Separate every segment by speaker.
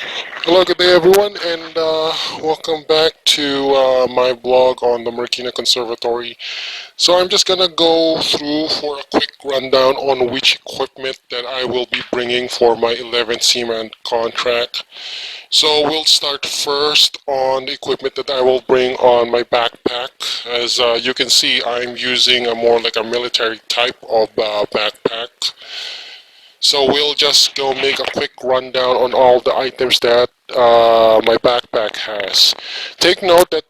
Speaker 1: Hello, good day everyone, and welcome back to my blog on the Marikina Conservatory. So I'm just gonna go through for a quick rundown on which equipment that I will be bringing for my 11th Seaman contract. So we'll start first on the equipment that I will bring on my backpack. As you can see, I'm using a more like a military type of backpack. So we'll just go make a quick rundown on all the items that my backpack has. Take note that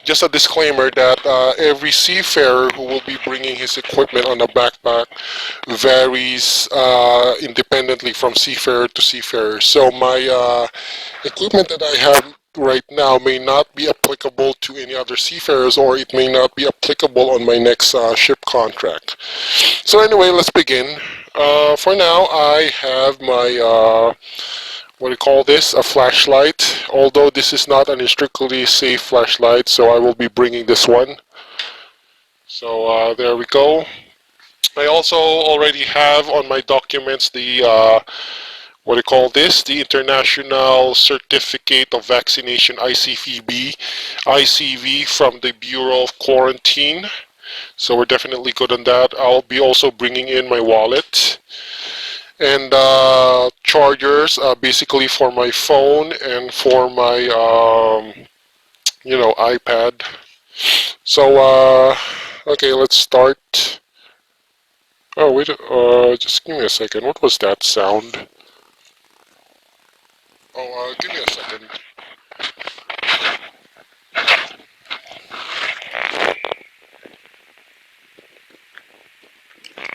Speaker 1: just a disclaimer that every seafarer who will be bringing his equipment on a backpack varies independently from seafarer to seafarer. So my equipment that I have right now may not be applicable to any other seafarers, or it may not be applicable on my next ship contract. So anyway, let's begin. For now, I have my what do you call this? A flashlight. Although this is not an strictly safe flashlight, so I will be bringing this one. So there we go. I also already have on my documents the what do you call this? The International Certificate of Vaccination ICV from the Bureau of Quarantine. So we're definitely good on that. I'll be also bringing in my wallet and chargers, basically for my phone and for my iPad. So okay, let's start. Oh wait, just give me a second. What was that sound? Oh, give me a second.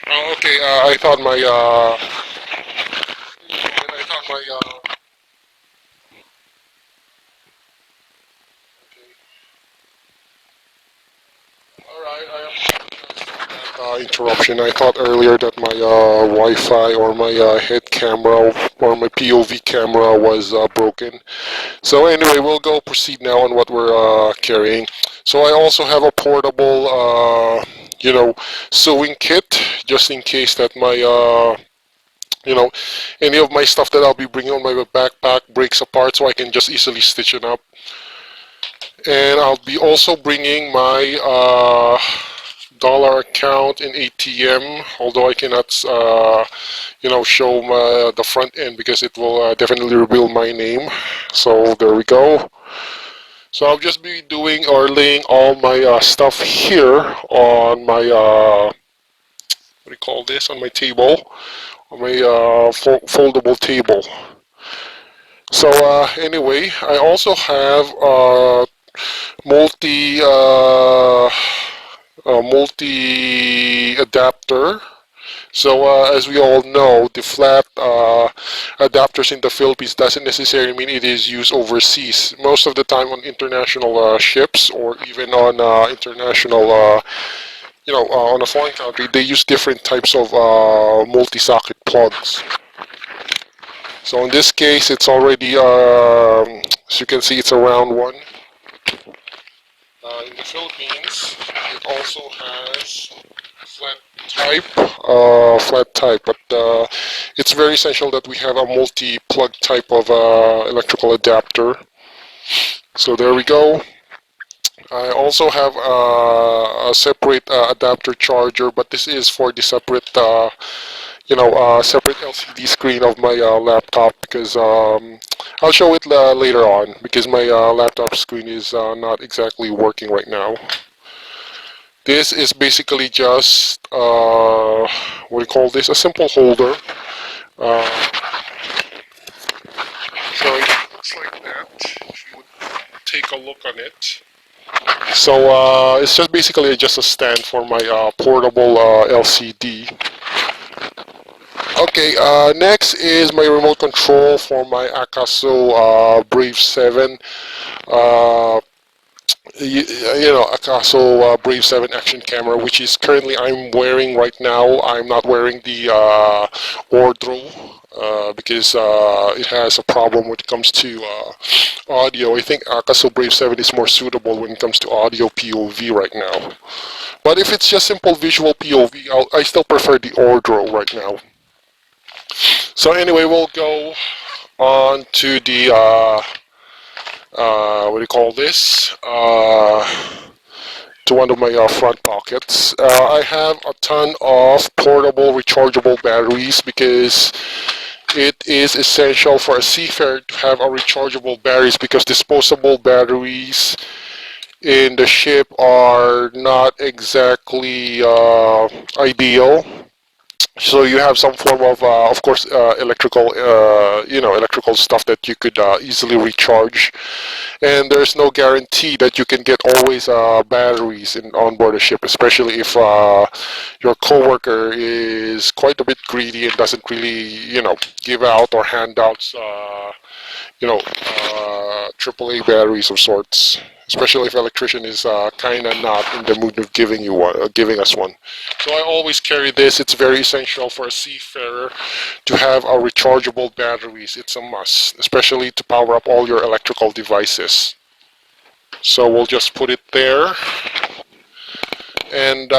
Speaker 1: Oh, okay. I thought my I thought my okay. All right. I apologize for that interruption. I thought earlier that my Wi-Fi or my head camera or my POV camera was broken. So anyway, we'll go proceed now on what we're carrying. So I also have a portable, sewing kit just in case that my you know, any of my stuff that I'll be bringing on my backpack breaks apart, so I can just easily stitch it up. And I'll be also bringing my dollar account in ATM, although I cannot, show the front end because it will definitely reveal my name. So there we go. So I'll just be doing or laying all my stuff here on my, what do you call this, on my table, on my foldable table. So anyway, I also have multi multi adapter. So as we all know, the flat adapters in the Philippines doesn't necessarily mean it is used overseas. Most of the time on international ships, or even on international, on a foreign country, they use different types of multi-socket plugs. So in this case, it's already, as you can see, it's a round one. In the Philippines, it also has flat type, but it's very essential that we have a multi-plug type of electrical adapter. So there we go. I also have a separate adapter charger, but this is for the separate, separate LCD screen of my laptop, because I'll show it later on, because my laptop screen is not exactly working right now. This is basically just, what do you call this, a simple holder. Uh, so it looks like that, if you would take a look on it. So it's just basically just a stand for my portable LCD. Okay, next is my remote control for my Akaso Brave 7. Uh, Akaso Brave 7 action camera, which is currently I'm wearing right now. I'm not wearing the Ordro because it has a problem when it comes to audio. I think Akaso Brave 7 is more suitable when it comes to audio POV right now. But if it's just simple visual POV, I still prefer the Ordro right now. So anyway, we'll go onto the what do you call this? To one of my front pockets. I have a ton of portable rechargeable batteries because it is essential for a seafarer to have a rechargeable batteries because disposable batteries in the ship are not exactly ideal. So you have some form of course, electrical, electrical stuff that you could easily recharge, and there's no guarantee that you can get always batteries on board a ship, especially if your coworker is quite a bit greedy and doesn't really, give out or hand out, AAA batteries of sorts. Especially if electrician is kind of not in the mood of giving you one, giving us one. So I always carry this. It's very essential for a seafarer to have a rechargeable batteries. It's a must, especially to power up all your electrical devices. So we'll just put it there. And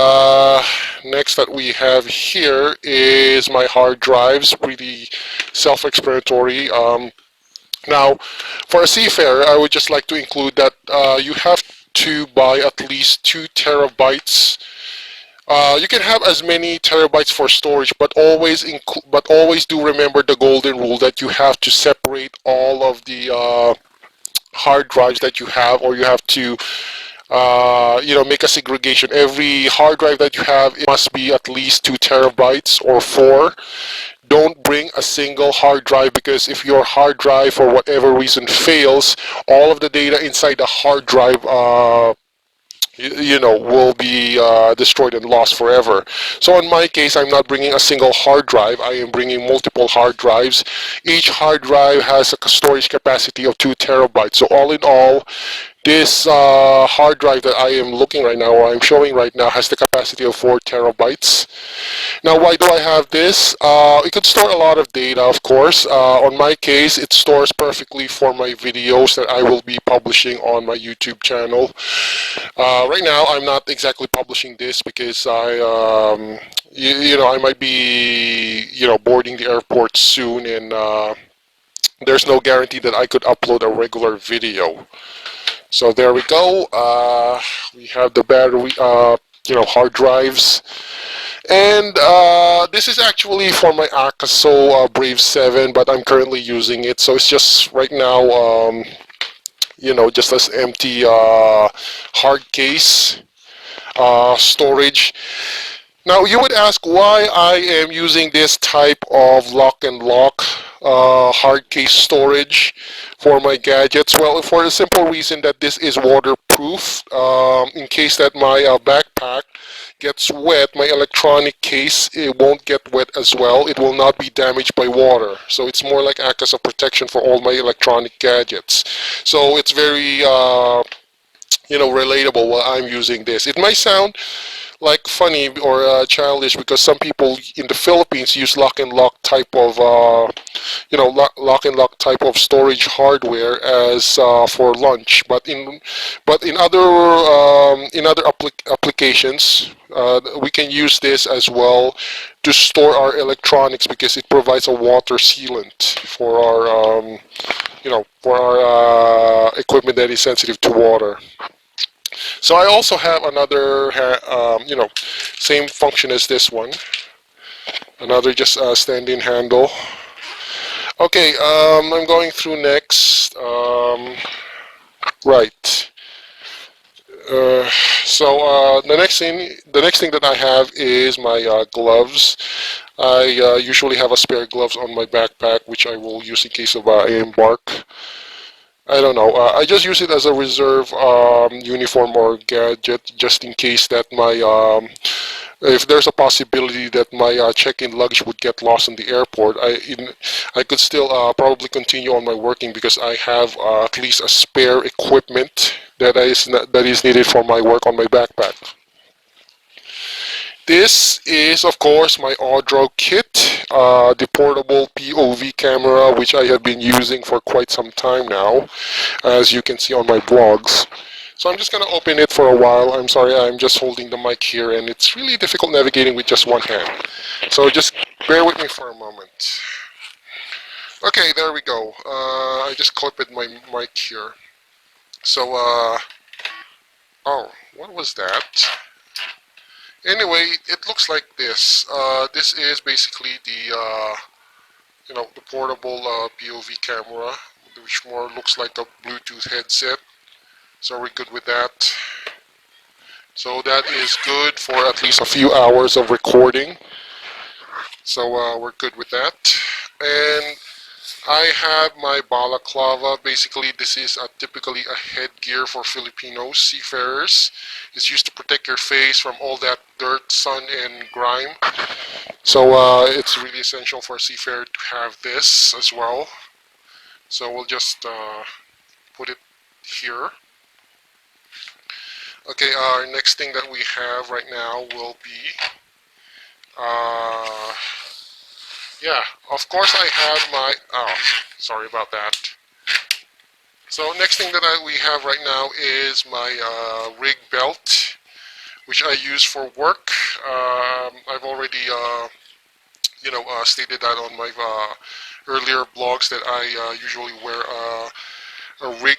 Speaker 1: next that we have here is my hard drives. Pretty self-explanatory. Now, for a seafarer, I would just like to include that you have to buy at least 2 terabytes. You can have as many terabytes for storage, but always do remember the golden rule that you have to separate all of the hard drives that you have, or you have to make a segregation. Every hard drive that you have, it must be at least 2 terabytes or 4. Don't bring a single hard drive, because if your hard drive for whatever reason fails, all of the data inside the hard drive will be destroyed and lost forever. So in my case, I'm not bringing a single hard drive. I am bringing multiple hard drives. Each hard drive has a storage capacity of 2 terabytes. So all in all, this hard drive that I am looking right now, or I'm showing right now, has the capacity of 4 terabytes. Now, why do I have this? It could store a lot of data, of course. On my case, it stores perfectly for my videos that I will be publishing on my YouTube channel. Right now, I'm not exactly publishing this because I might be, boarding the airport soon, and there's no guarantee that I could upload a regular video. So there we go. We have the battery, hard drives. And this is actually for my Akaso Brave 7, but I'm currently using it. So it's just right now, just as empty hard case storage. Now you would ask why I am using this type of lock and lock hard case storage for my gadgets. Well, for the simple reason that this is waterproof. In case that my backpack gets wet, my electronic case, it won't get wet as well. It will not be damaged by water. So it's more like act as a protection for all my electronic gadgets. So it's very relatable while I'm using this. It might sound like funny or childish, because some people in the Philippines use lock and lock type of lock and lock type of storage hardware as for lunch, but in other applications we can use this as well to store our electronics, because it provides a water sealant for our equipment that is sensitive to water. So I also have another, same function as this one. Another just stand-in handle. Okay, I'm going through next. Right. So the next thing that I have is my gloves. I usually have a spare gloves on my backpack, which I will use in case of I embark. I don't know. I just use it as a reserve uniform or gadget, just in case that if there's a possibility that my check-in luggage would get lost in the airport, I could still probably continue on my working, because I have at least a spare equipment that is needed for my work on my backpack. This is, of course, my audio kit, the portable POV camera, which I have been using for quite some time now, as you can see on my blogs. So I'm just going to open it for a while. I'm sorry, I'm just holding the mic here, and it's really difficult navigating with just one hand. So just bear with me for a moment. Okay, there we go. I just clipped my mic here. So, oh, what was that? Anyway, it looks like this. This is basically the, the portable POV camera, which more looks like a Bluetooth headset. So we're good with that. So that is good for at least a few hours of recording. So we're good with that. And I have my balaclava. Basically, this is typically a headgear for Filipino seafarers. It's used to protect your face from all that dirt, sun, and grime. So it's really essential for a seafarer to have this as well. So we'll just put it here. Okay, our next thing that we have right now will be, yeah, of course I have my, oh, sorry about that. So next thing that we have right now is my rig belt, which I use for work. I've already, stated that on my earlier blogs that I usually wear a rig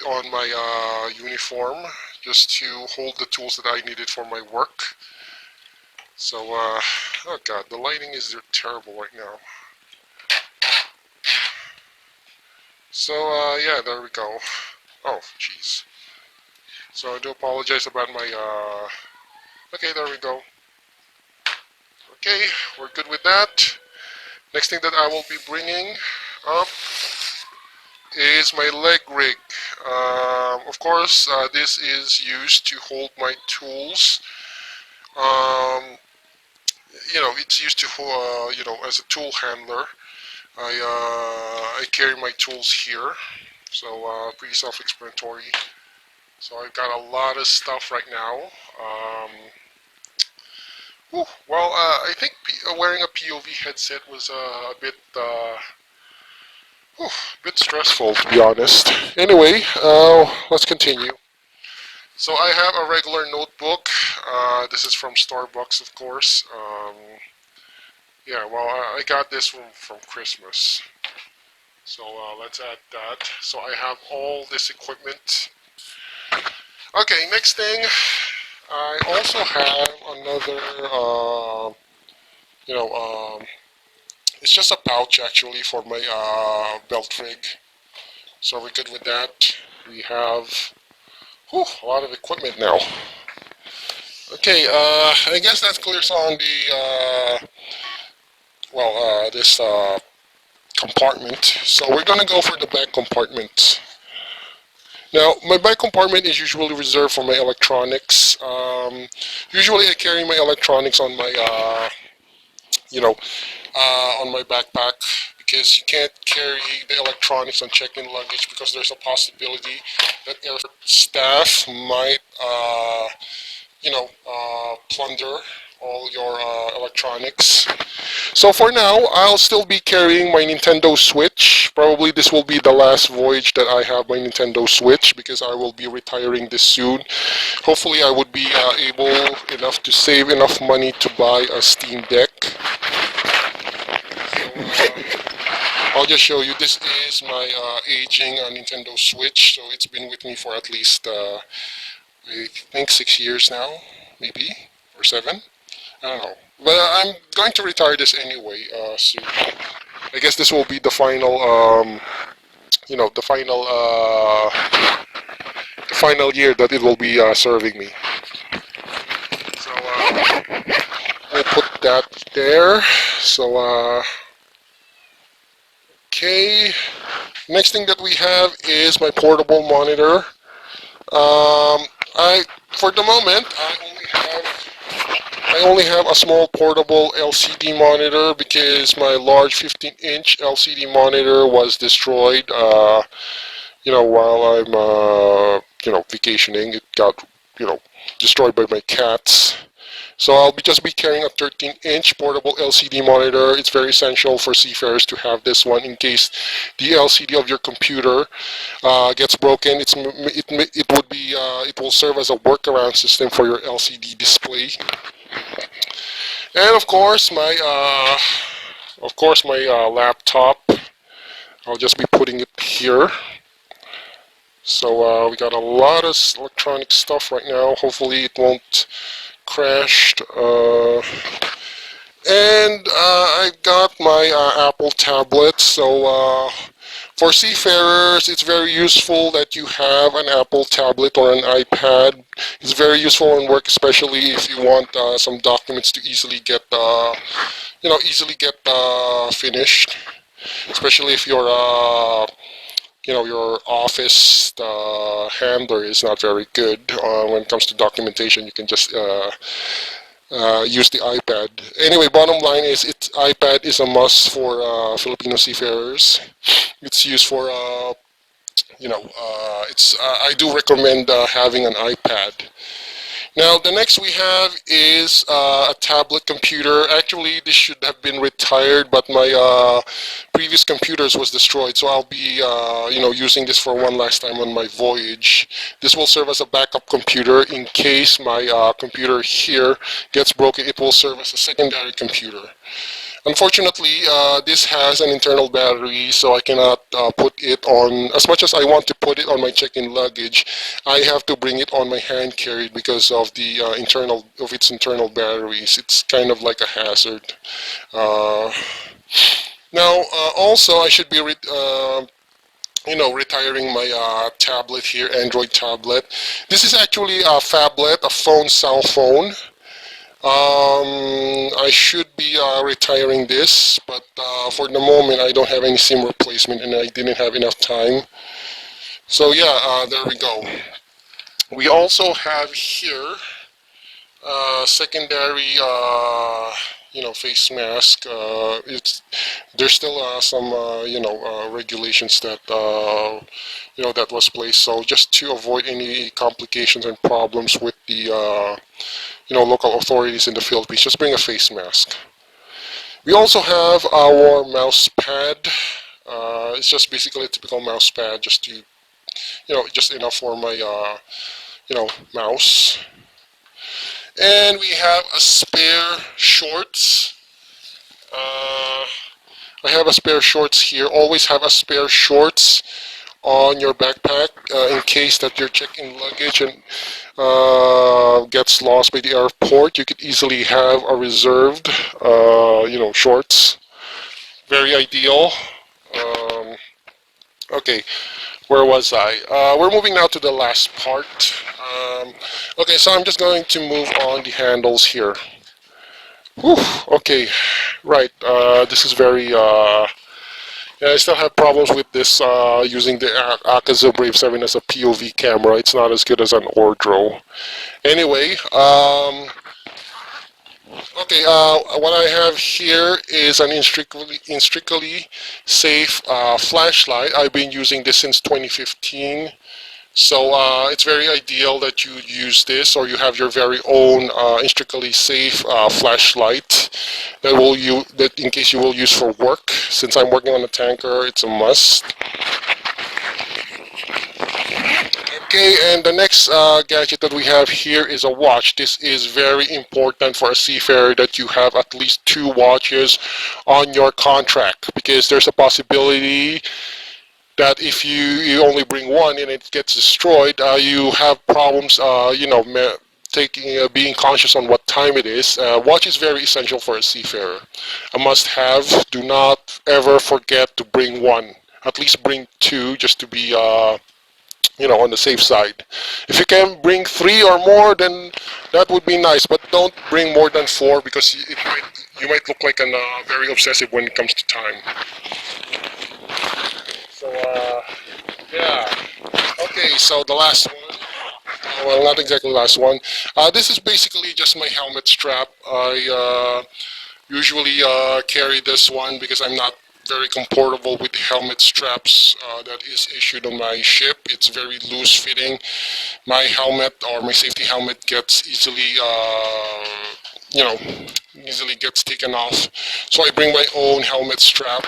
Speaker 1: on my uniform just to hold the tools that I needed for my work. So, oh god, the lighting is terrible right now. So, yeah, there we go. Oh, jeez. So I do apologize about my, okay, there we go. Okay, we're good with that. Next thing that I will be bringing up is my leg rig. Of course, this is used to hold my tools. It's used to, as a tool handler. I carry my tools here, so pretty self-explanatory. So I've got a lot of stuff right now. Well, I think wearing a POV headset was a bit stressful, to be honest. Anyway, let's continue. So I have a regular notebook. This is from Starbucks, of course. Yeah, well, I got this from Christmas. So let's add that. So I have all this equipment. Okay, next thing, I also have another, it's just a pouch actually for my belt rig. So we're good with that. We have a lot of equipment now. Okay, I guess that clears on the, this compartment. So we're gonna go for the back compartment. Now, my back compartment is usually reserved for my electronics. Usually I carry my electronics on my, on my backpack because you can't carry the electronics on check-in luggage because there's a possibility that air staff might, plunder all your electronics. So for now, I'll still be carrying my Nintendo Switch. Probably this will be the last voyage that I have my Nintendo Switch because I will be retiring this soon. Hopefully I would be able enough to save enough money to buy a Steam Deck. So, I'll just show you. This is my aging Nintendo Switch. So it's been with me for at least, I think 6 years now, maybe, or 7. I don't know. But I'm going to retire this anyway soon. I guess this will be the final, the final year that it will be serving me. So we'll put that there. So okay. Next thing that we have is my portable monitor. For the moment, I only have a small portable LCD monitor because my large 15-inch LCD monitor was destroyed, while I'm, vacationing. It got, destroyed by my cats. So I'll just be carrying a 13-inch portable LCD monitor. It's very essential for seafarers to have this one in case the LCD of your computer gets broken. It will serve as a workaround system for your LCD display. And of course my laptop. I'll just be putting it here. So we got a lot of electronic stuff right now. Hopefully it won't crash. And I got my Apple tablet. So for seafarers, it's very useful that you have an Apple tablet or an iPad. It's very useful in work, especially if you want some documents to easily get, finished. Especially if your office handler is not very good when it comes to documentation. You can just use the iPad. Anyway, bottom line is iPad is a must for Filipino seafarers. It's used for I do recommend having an iPad. Now, the next we have is a tablet computer. Actually, this should have been retired, but my previous computers was destroyed, so I'll be, using this for one last time on my voyage. This will serve as a backup computer in case my computer here gets broken. It will serve as a secondary computer. Unfortunately, this has an internal battery, so I cannot put it on, as much as I want to put it on my check-in luggage, I have to bring it on my hand carry because of the its internal batteries. It's kind of like a hazard. Now, also, I should be retiring my tablet here, Android tablet. This is actually a phablet, a cell phone. I should be retiring this, but for the moment I don't have any SIM replacement and I didn't have enough time. So yeah, there we go. We also have here secondary, face mask. There's still some, regulations that, that was placed. So just to avoid any complications and problems with the local authorities in the Philippines, just bring a face mask. We also have our mouse pad. It's just basically a typical mouse pad, just to, just enough for my, mouse. And we have a spare shorts. I have a spare shorts here. Always have a spare shorts on your backpack in case that your check-in luggage and gets lost by the airport. You could easily have a reserved, shorts. Very ideal. Okay, where was I? We're moving now to the last part. Okay, so I'm just going to move on the handles here. Whew, okay, right. This is very. Yeah, I still have problems with this using the Akaza Brave 7 as a POV camera. It's not as good as an Ordro. Anyway, okay, what I have here is an intrinsically safe flashlight. I've been using this since 2015. So it's very ideal that you use this, or you have your very own intrinsically safe flashlight that in case you will use for work. Since I'm working on a tanker, it's a must. Okay, and the next gadget that we have here is a watch. This is very important for a seafarer that you have at least 2 watches on your contract, because there's a possibility that if you only bring one and it gets destroyed, you have problems, being conscious on what time it is. Watch is very essential for a seafarer. A must-have. Do not ever forget to bring one. At least bring 2, just to be, on the safe side. If you can bring 3 or more, then that would be nice. But don't bring more than 4, because you might look like an very obsessive when it comes to time. So, yeah. Okay, so the last one. Well, not exactly the last one. This is basically just my helmet strap. I usually carry this one because I'm not very comfortable with helmet straps that is issued on my ship. It's very loose fitting. My helmet, or my safety helmet, gets easily, easily gets taken off. So I bring my own helmet strap.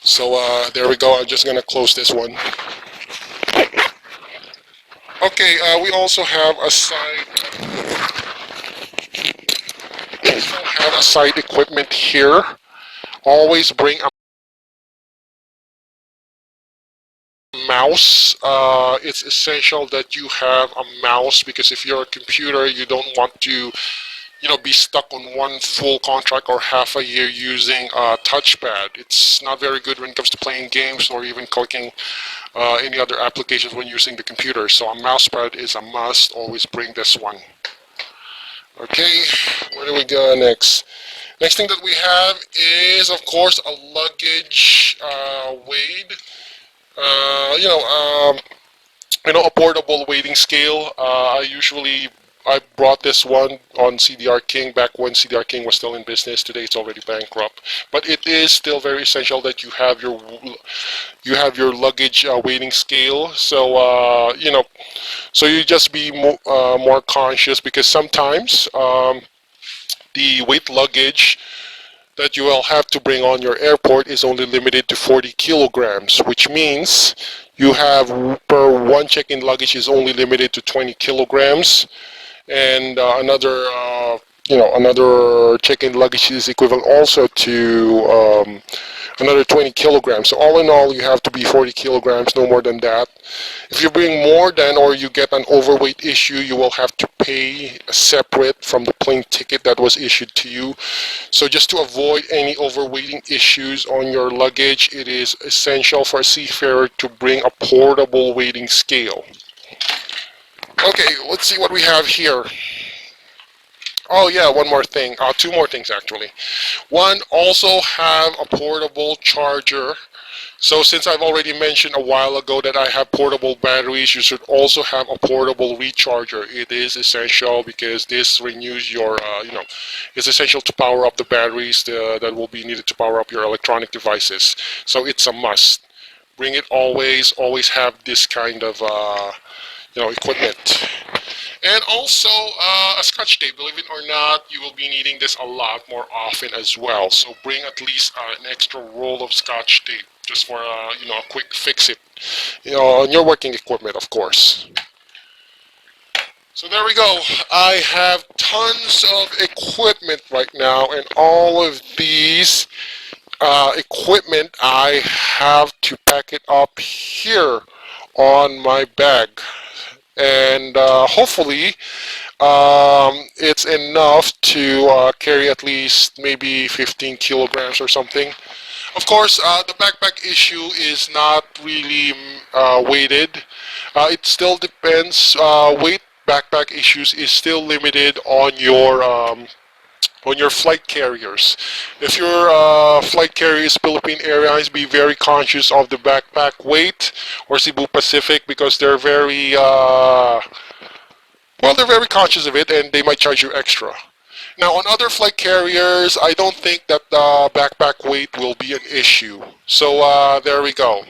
Speaker 1: So there we go. I'm just gonna close this one. Okay, we also have a side equipment here. Always bring a mouse. It's essential that you have a mouse, because if you're a computer, you don't want to be stuck on one full contract or half a year using a touchpad. It's not very good when it comes to playing games or even clicking any other applications when using the computer. So a mouse pad is a must. Always bring this one. Okay, where do we go next? Next thing that we have is, of course, a luggage weight. Uh, you know, um, a portable weighting scale. I brought this one on CDR King back when CDR King was still in business. Today it's already bankrupt, but it is still very essential that you have your luggage weighting scale. So so you just be more conscious, because sometimes the weight luggage that you will have to bring on your airport is only limited to 40 kilograms, which means you have per one check-in luggage is only limited to 20 kilograms, and another check-in luggage is equivalent also to another 20 kilograms. So all in all, you have to be 40 kilograms, no more than that. If you bring more than, or you get an overweight issue, you will have to pay separate from the plane ticket that was issued to you. So just to avoid any overweighting issues on your luggage, it is essential for a seafarer to bring a portable weighting scale. Okay, let's see what we have here. Oh yeah, one more thing. Two more things actually. One, also have a portable charger. So since I've already mentioned a while ago that I have portable batteries, you should also have a portable recharger. It is essential because this renews it's essential to power up the batteries that will be needed to power up your electronic devices. So it's a must. Bring it always. Always have this kind of equipment. And also a scotch tape. Believe it or not, you will be needing this a lot more often as well. So bring at least an extra roll of scotch tape just for a quick fix it. On your working equipment, of course. So there we go. I have tons of equipment right now, and all of these equipment I have to pack it up here on my bag. And hopefully it's enough to carry at least maybe 15 kilograms or something. Of course, the backpack issue is not really weighted. It still depends. Weight backpack issues is still limited on your flight carriers. If your flight carrier is Philippine Airlines, be very conscious of the backpack weight, or Cebu Pacific, because they're very conscious of it, and they might charge you extra. Now, on other flight carriers, I don't think that backpack weight will be an issue. So there we go.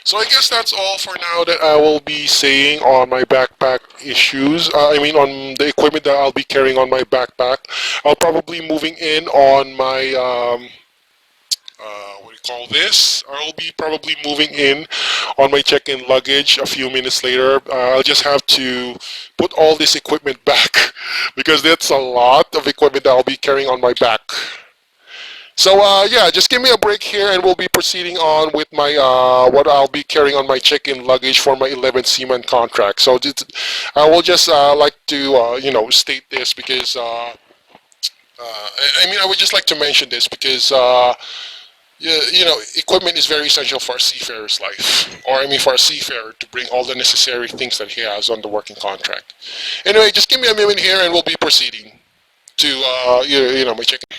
Speaker 1: So I guess that's all for now that I will be saying on my backpack issues. On the equipment that I'll be carrying on my backpack. I'll probably moving in on my what do you call this? I'll be probably moving in on my check-in luggage a few minutes later. I'll just have to put all this equipment back because that's a lot of equipment that I'll be carrying on my back. So yeah, just give me a break here, and we'll be proceeding on with my what I'll be carrying on my check-in luggage for my 11th Seaman contract. So I will just like to state this because I would just like to mention this because equipment is very essential for a seafarer's life, or for a seafarer to bring all the necessary things that he has on the working contract. Anyway, just give me a minute here, and we'll be proceeding to my check-in.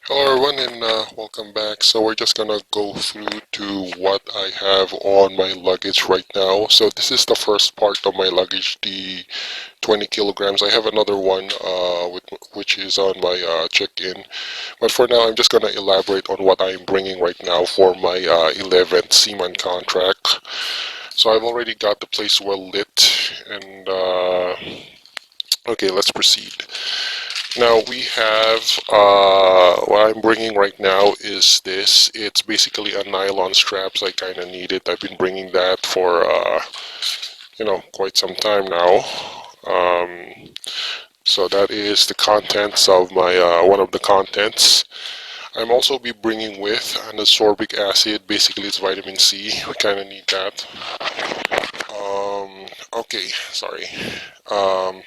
Speaker 1: Hello everyone, and welcome back. So we're just gonna go through to what I have on my luggage right now. So this is the first part of my luggage, the 20 kilograms. I have another one which is on my check-in, but for now I'm just gonna elaborate on what I'm bringing right now for my 11th Seaman contract. So I've already got the place well lit, and okay, let's proceed. Now we have, what I'm bringing right now is this. It's basically a nylon straps. I kind of need it. I've been bringing that for, quite some time now. So that is the contents of my, one of the contents. I'm also be bringing with an ascorbic acid. Basically, it's vitamin C. We kind of need that. Okay, sorry. Um,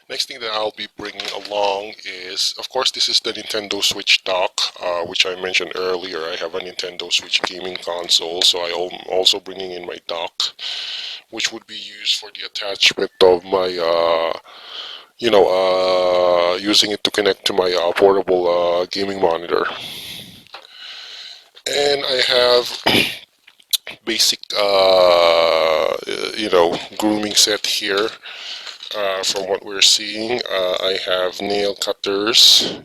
Speaker 1: Next thing that I'll be bringing along is, of course, this is the Nintendo Switch dock, which I mentioned earlier. I have a Nintendo Switch gaming console, so I'm also bringing in my dock, which would be used for the attachment of my, using it to connect to my portable gaming monitor. And I have basic, grooming set here. From what we're seeing, I have nail cutters,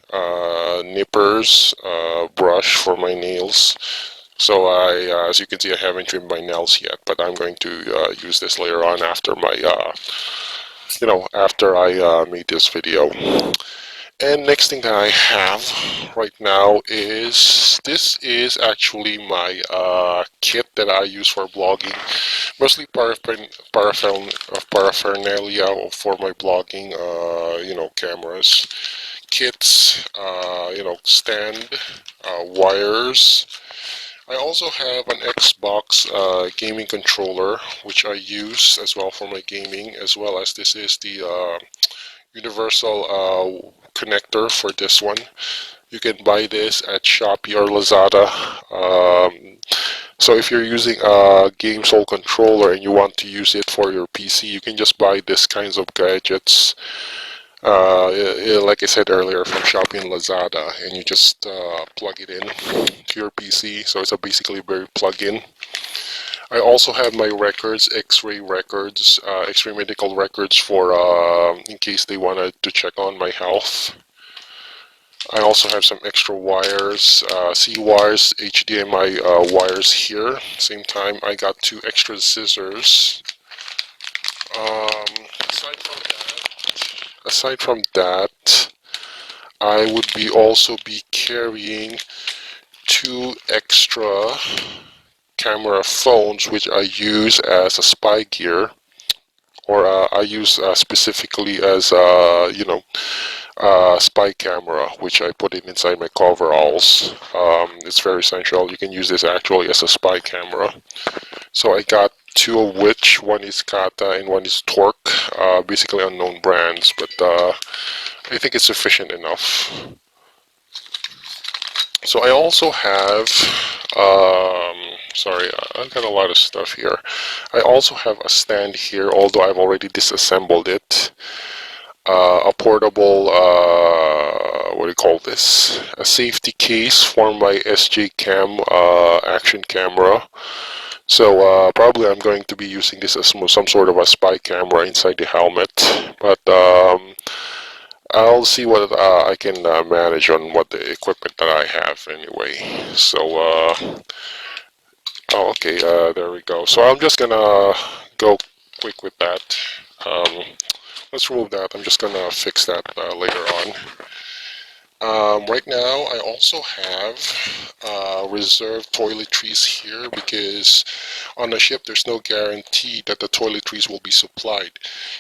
Speaker 1: nippers, brush for my nails. So as you can see, I haven't trimmed my nails yet, but I'm going to use this later on after my, after I made this video. And next thing that I have right now is, this is actually my kit that I use for blogging. Mostly paraphernalia for my blogging, cameras, kits, stand, wires. I also have an Xbox gaming controller, which I use as well for my gaming, as well as this is the universal connector for this one. You can buy this at Shopee or Lazada. So if you're using a game console controller and you want to use it for your PC, you can just buy this kinds of gadgets, like I said earlier, from Shopee and Lazada, and you just plug it in to your PC. So it's a basically very plug-in. I also have my records, X-ray records, X-ray medical records for in case they wanted to check on my health. I also have some extra wires, C wires, HDMI wires here. Same time, I got 2 extra scissors. Aside from that, I would be also be carrying 2 extra camera phones, which I use as a spy gear, or I use specifically as spy camera, which I put it inside my coveralls. It's very essential. You can use this actually as a spy camera. So I got 2 of which, one is Kata and one is Torque, basically unknown brands, but I think it's sufficient enough. So I also have, sorry, I've got a lot of stuff here. I also have a stand here, although I've already disassembled it. A portable, what do you call this? A safety case for my SJ Cam action camera. So probably I'm going to be using this as some sort of a spy camera inside the helmet. But I'll see what I can manage on what the equipment that I have anyway. So, okay, there we go. So I'm just gonna go quick with that. Let's remove that. I'm just gonna fix that later on. Right now, I also have reserved toiletries here because on a ship there's no guarantee that the toiletries will be supplied.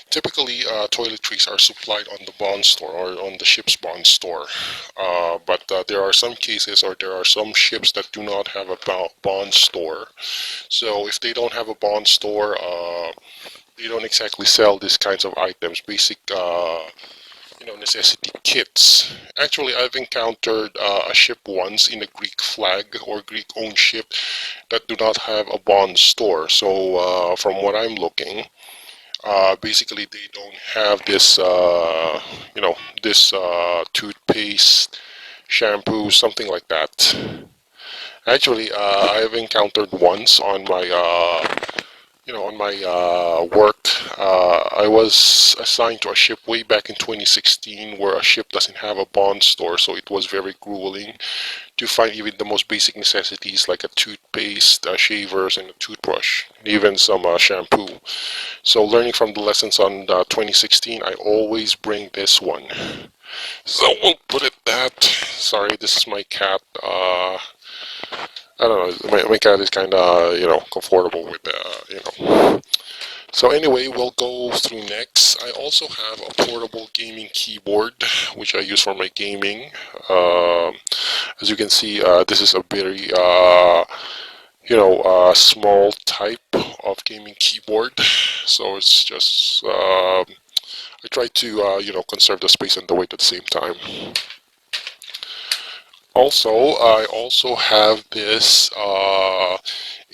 Speaker 1: Typically, toiletries are supplied on the bond store or on the ship's bond store, but there are some cases, or there are some ships that do not have a bond store. So if they don't have a bond store, they don't exactly sell these kinds of items, basic necessity kits. Actually, I've encountered a ship once in a Greek flag or Greek owned ship that do not have a bond store. So from what I'm looking, basically they don't have this toothpaste, shampoo, something like that. Actually, I've encountered once on my work. I was assigned to a ship way back in 2016 where a ship doesn't have a bond store, so it was very grueling to find even the most basic necessities like a toothpaste, shavers, and a toothbrush, and even some shampoo. So learning from the lessons on 2016, I always bring this one. So we'll put it that. Sorry, this is my cat. I don't know, my cat is kind of, comfortable with, So anyway, we'll go through next. I also have a portable gaming keyboard, which I use for my gaming. As you can see, this is a very small type of gaming keyboard. So it's just I try to conserve the space and the weight at the same time. Also, I also have this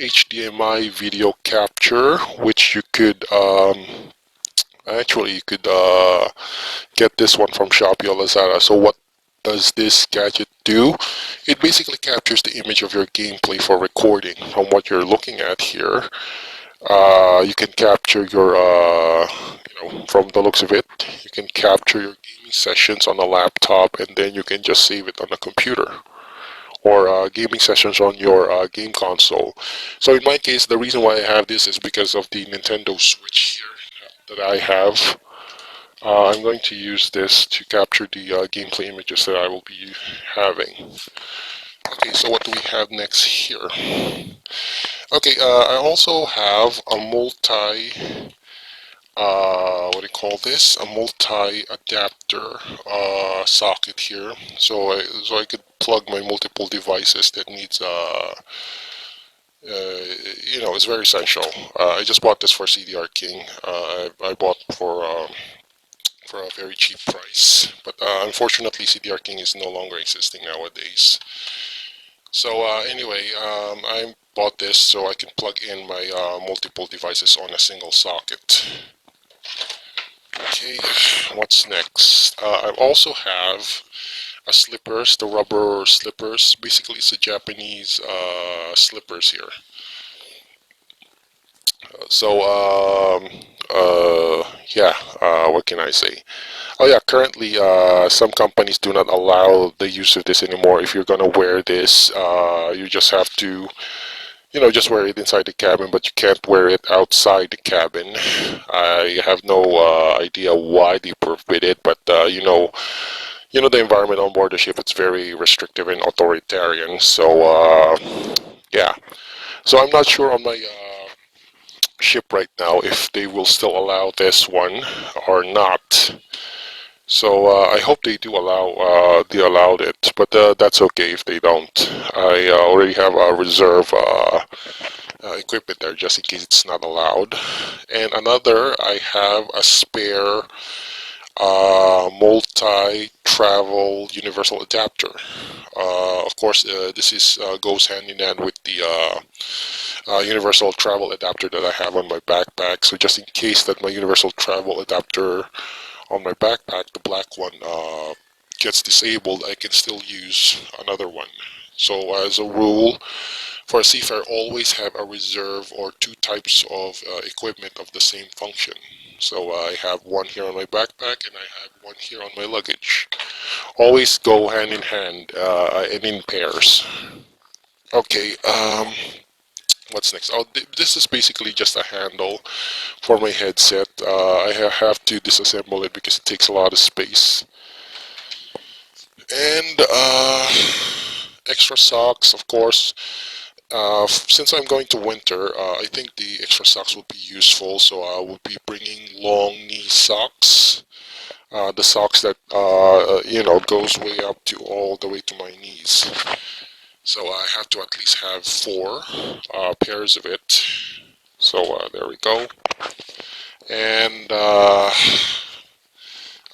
Speaker 1: HDMI video capture, which you could actually you could get this one from Shopee or Lazada. So what does this gadget do? It basically captures the image of your gameplay for recording. From what you're looking at here, you can capture your, from the looks of it, you can capture your gaming sessions on a laptop, and then you can just save it on a computer, or gaming sessions on your game console. So in my case, the reason why I have this is because of the Nintendo Switch here that I have. I'm going to use this to capture the gameplay images that I will be having. Okay, so what do we have next here? Okay, I also have a what do you call this? A multi-adapter socket here. So I could plug my multiple devices that needs it's very essential. I just bought this for CDR King. I bought for a very cheap price, but unfortunately CDR King is no longer existing nowadays. So anyway, I bought this so I can plug in my multiple devices on a single socket. Okay, what's next? I also have a slippers, the rubber slippers. Basically, it's a Japanese slippers here. So, yeah, what can I say? Oh yeah, currently some companies do not allow the use of this anymore. If you're gonna wear this, you just have to, just wear it inside the cabin, but you can't wear it outside the cabin. I have no idea why they forbid it, but the environment on board the ship, it's very restrictive and authoritarian. So yeah, so I'm not sure on my ship right now if they will still allow this one or not. So I hope they do allow they allowed it, but that's okay if they don't. I already have a reserve equipment there just in case it's not allowed. And another, I have a spare multi-travel universal adapter. Of course, this is goes hand in hand with the universal travel adapter that I have on my backpack. So just in case that my universal travel adapter on my backpack, the black one, gets disabled, I can still use another one. So as a rule, for a seafarer, always have a reserve or two types of equipment of the same function. So I have one here on my backpack and I have one here on my luggage. Always go hand in hand and in pairs. Okay, what's next? Oh, this is basically just a handle for my headset. I have to disassemble it because it takes a lot of space. And extra socks, of course. Since I'm going to winter, I think the extra socks would be useful, so I will be bringing long knee socks. The socks that, goes way up to all the way to my knees. So I have to at least have 4 pairs of it. So there we go. And,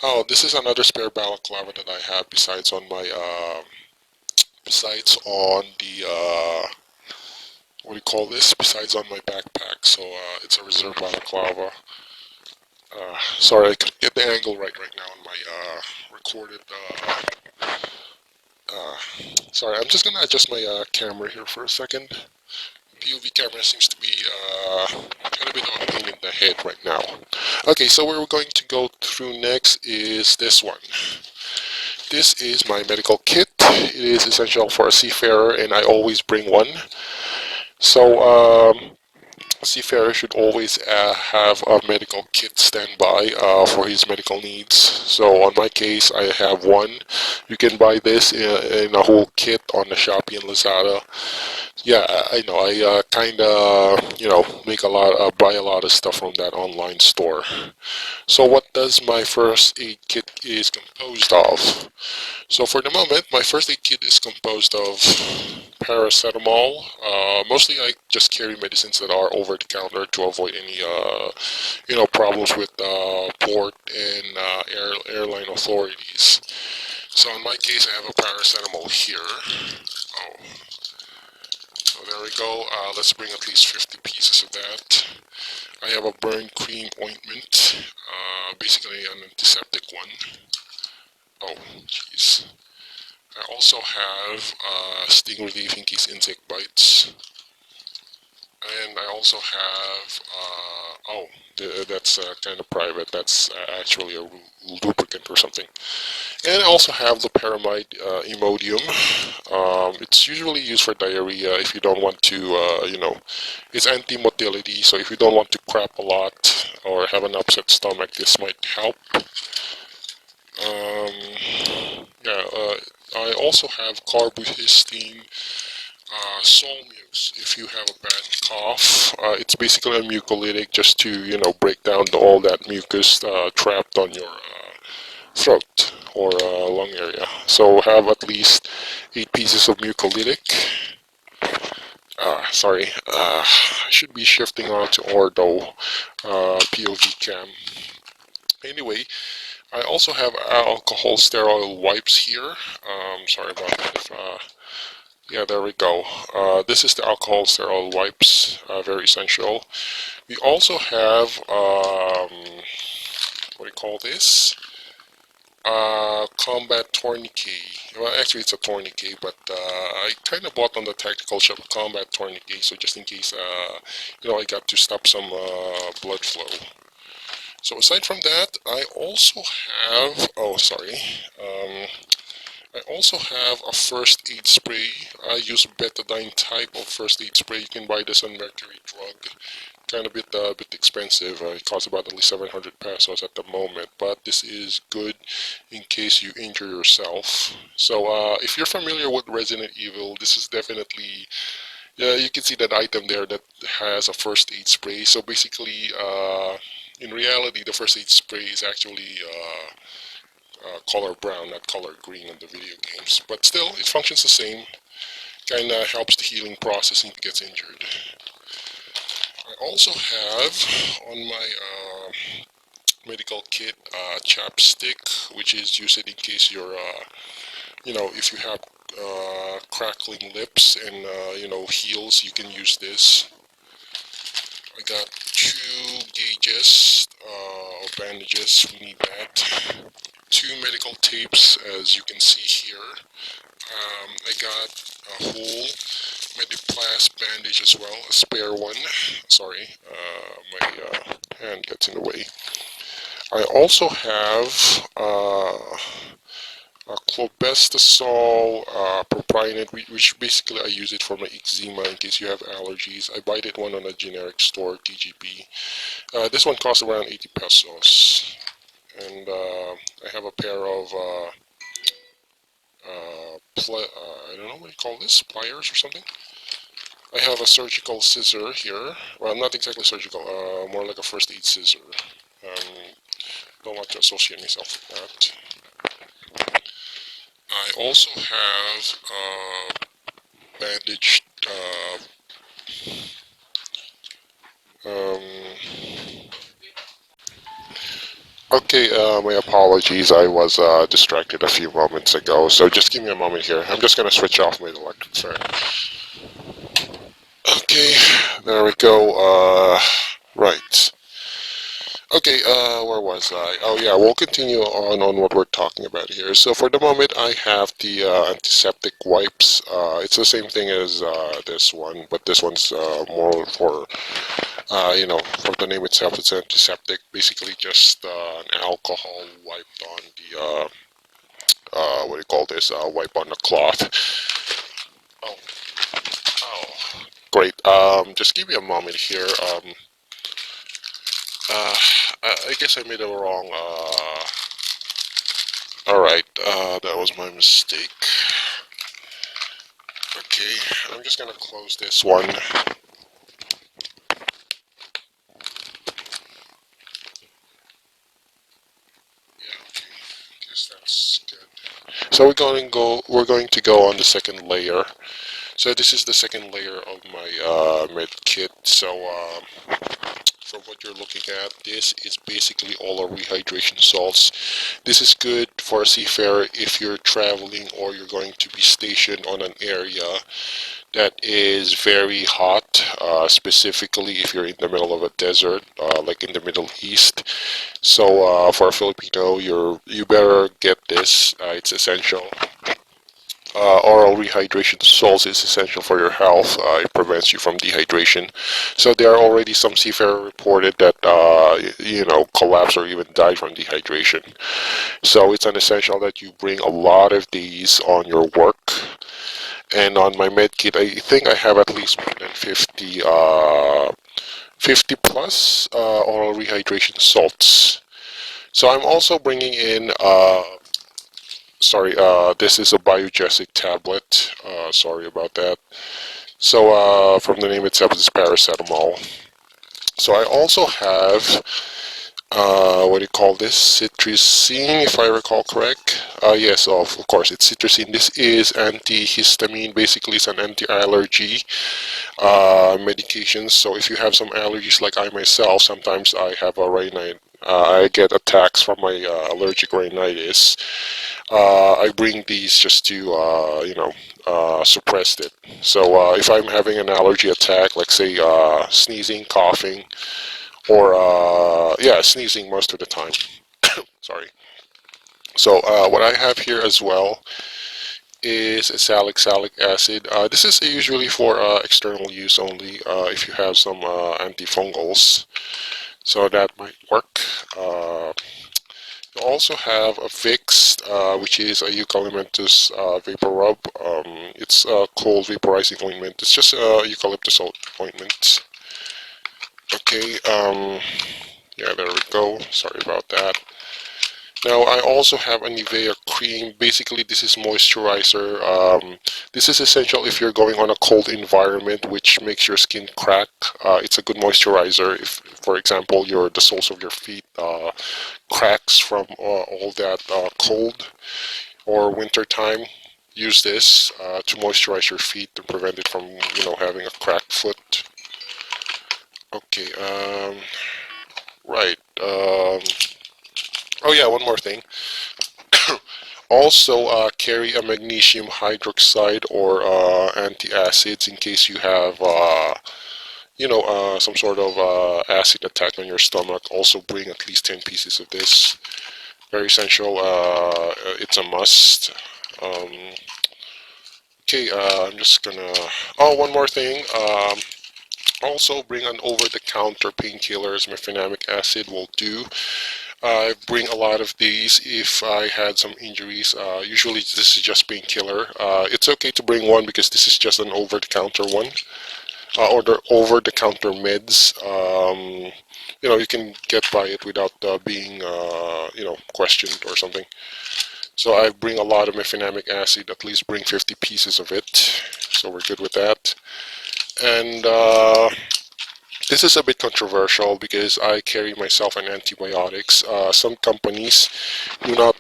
Speaker 1: oh, this is another spare balaclava that I have besides on my, besides on the, what do you call this? Besides on my backpack. So it's a reserve balaclava. Sorry, I couldn't get the angle right now on my recorded. Sorry, I'm just gonna adjust my camera here for a second. POV camera seems to be kind of a bit of a pain in the head right now. Okay, so where we're going to go through next is this one. This is my medical kit. It is essential for a seafarer, and I always bring one. So seafarer should always have a medical kit standby for his medical needs. So on my case, I have one. You can buy this in a whole kit on the Shopee and Lazada. Yeah, I know. I kind of, make a lot, buy a lot of stuff from that online store. So what does my first aid kit is composed of? So for the moment, my first aid kit is composed of paracetamol. Mostly I just carry medicines that are over the counter to avoid any, problems with port and airline authorities. So in my case, I have a paracetamol here. Oh, so there we go. Let's bring at least 50 pieces of that. I have a burn cream ointment, basically an antiseptic one. Oh, jeez. I also have sting relief in case insect bites. And I also have, that's kind of private. That's actually a lubricant or something. And I also have the Paramide Imodium. It's usually used for diarrhea if you don't want to, it's anti-motility. So if you don't want to crap a lot or have an upset stomach, this might help. I also have carbohysteine Solmuse if you have a bad cough. It's basically a mucolytic just to, break down all that mucus trapped on your throat or lung area. So have at least 8 pieces of mucolytic. Sorry, I should be shifting on to Ordo POV cam. Anyway, I also have alcohol sterile wipes here. Sorry about that. Yeah, there we go. This is the alcohol sterile wipes, very essential. We also have, what do you call this? Combat tourniquet. Well, actually it's a tourniquet, but I kind of bought on the tactical shop a combat tourniquet, so just in case, I got to stop some blood flow. So aside from that, I also have, I also have a first aid spray. I use betadine type of first aid spray. You can buy this on Mercury Drug. Kind of bit expensive. It costs about at least 700 pesos at the moment, but this is good in case you injure yourself. So if you're familiar with Resident Evil, this is definitely, yeah, you can see that item there that has a first aid spray. So basically, in reality, the first aid spray is actually color brown, not color green in the video games. But still, it functions the same. Kind of helps the healing process if it gets injured. I also have on my medical kit chapstick, which is used in case you're, if you have crackling lips and, heels, you can use this. I got 2 gauges or bandages, we need that. 2 medical tapes, as you can see here. I got a whole Mediplast bandage as well, a spare one. Sorry, my hand gets in the way. I also have a clobetasol propionate, which basically I use it for my eczema in case you have allergies. I buy that one on a generic store, TGP. This one costs around 80 pesos. And I have a pair of I don't know what you call this, pliers or something. I have a surgical scissor here. Well, not exactly surgical, more like a first aid scissor. Don't want to associate myself with that. I also have bandaged. Um, okay, my apologies. I was distracted a few moments ago, so just give me a moment here. I'm just gonna switch off my electric fan. Okay, there we go. Right. Okay, where was I? Oh yeah, we'll continue on what we're talking about here. So for the moment, I have the antiseptic wipes. It's the same thing as this one, but this one's more for, from the name itself, it's antiseptic. Basically just an alcohol wiped on the, what do you call this, wipe on the cloth. Oh, oh. great. Just give me a moment here. Uh, I guess I made a wrong. All right, that was my mistake. Okay, I'm just gonna close this one. Yeah, okay, guess that's good. So We're going to go on the second layer. So this is the second layer of my med kit. So from what you're looking at, this is basically all our rehydration salts. This is good for a seafarer if you're traveling or you're going to be stationed on an area that is very hot, specifically if you're in the middle of a desert, like in the Middle East. So for a Filipino, you better get this. It's essential. Oral rehydration salts is essential for your health. It prevents you from dehydration. So there are already some seafarers reported that collapsed or even died from dehydration. So it's an essential that you bring a lot of these on your work. And on my med kit, I think I have at least more than 50 plus oral rehydration salts. So I'm also bringing in sorry, this is a biogesic tablet. Sorry about that. So from the name itself, it's paracetamol. So I also have, what do you call this? Cetirizine, if I recall correct. Yes, of course, it's cetirizine. This is antihistamine. Basically, it's an anti-allergy medications. So if you have some allergies, like I myself, sometimes I have a rhinitis. I get attacks from my allergic rhinitis. I bring these just to suppress it. So if I'm having an allergy attack, like say sneezing, coughing, or yeah, sneezing most of the time. Sorry. So what I have here as well is salicylic acid. This is usually for external use only. If you have some antifungals, so that might work. You also have a Vicks, which is a eucalyptus vapor rub. It's a cold vaporizing ointment. It's just eucalyptus ointment. Okay, yeah, there we go. Sorry about that. Now I also have a Nivea cream. Basically, this is moisturizer. This is essential if you're going on a cold environment, which makes your skin crack. It's a good moisturizer. If, for example, the soles of your feet cracks from all that cold or winter time, use this to moisturize your feet to prevent it from having a cracked foot. Okay. Right. Oh yeah, one more thing. Also, carry a magnesium hydroxide or antacids in case you have, some sort of acid attack on your stomach. Also, bring at least 10 pieces of this. Very essential. It's a must. Um, okay, I'm just gonna. Oh, one more thing. Also, bring an over-the-counter painkillers. Mefenamic acid will do. I bring a lot of these if I had some injuries. Usually this is just painkiller. It's okay to bring one because this is just an over-the-counter one. Or the over-the-counter meds. You can get by it without being, questioned or something. So I bring a lot of mefenamic acid, at least bring 50 pieces of it. So we're good with that. And this is a bit controversial because I carry myself an antibiotics. Some companies do not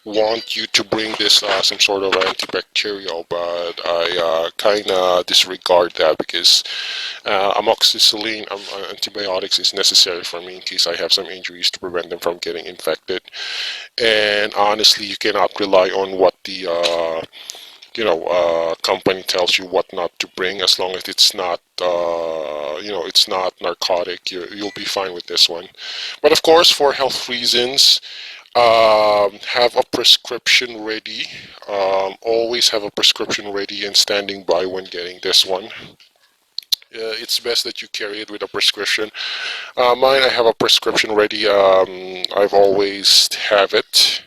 Speaker 1: want you to bring this some sort of antibacterial, but I kind of disregard that because amoxicillin antibiotics is necessary for me in case I have some injuries to prevent them from getting infected. And honestly, you cannot rely on what the company tells you what not to bring as long as it's not, it's not narcotic. You'll be fine with this one. But of course, for health reasons, have a prescription ready. Always have a prescription ready and standing by when getting this one. It's best that you carry it with a prescription. Mine, I have a prescription ready. I've always have it.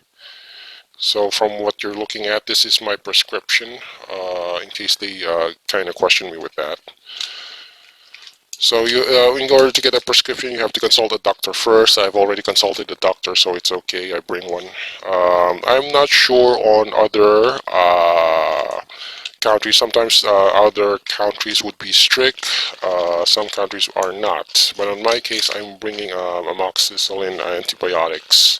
Speaker 1: So from what you're looking at, this is my prescription, in case they kind of question me with that. So in order to get a prescription, you have to consult a doctor first. I've already consulted the doctor, so it's okay. I bring one. I'm not sure on other countries. Sometimes other countries would be strict. Some countries are not. But in my case, I'm bringing amoxicillin antibiotics.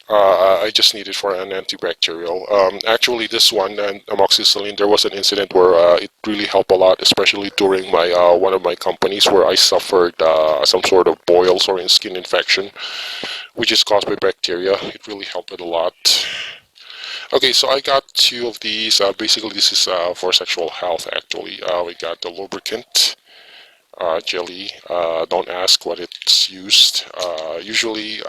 Speaker 1: I just need it for an antibacterial. Actually, this one, amoxicillin, there was an incident where it really helped a lot, especially during my one of my companies where I suffered some sort of boils or skin infection, which is caused by bacteria. It really helped it a lot. Okay, so I got two of these. Basically, this is for sexual health, actually. We got the lubricant jelly. Don't ask what it's used. Usually,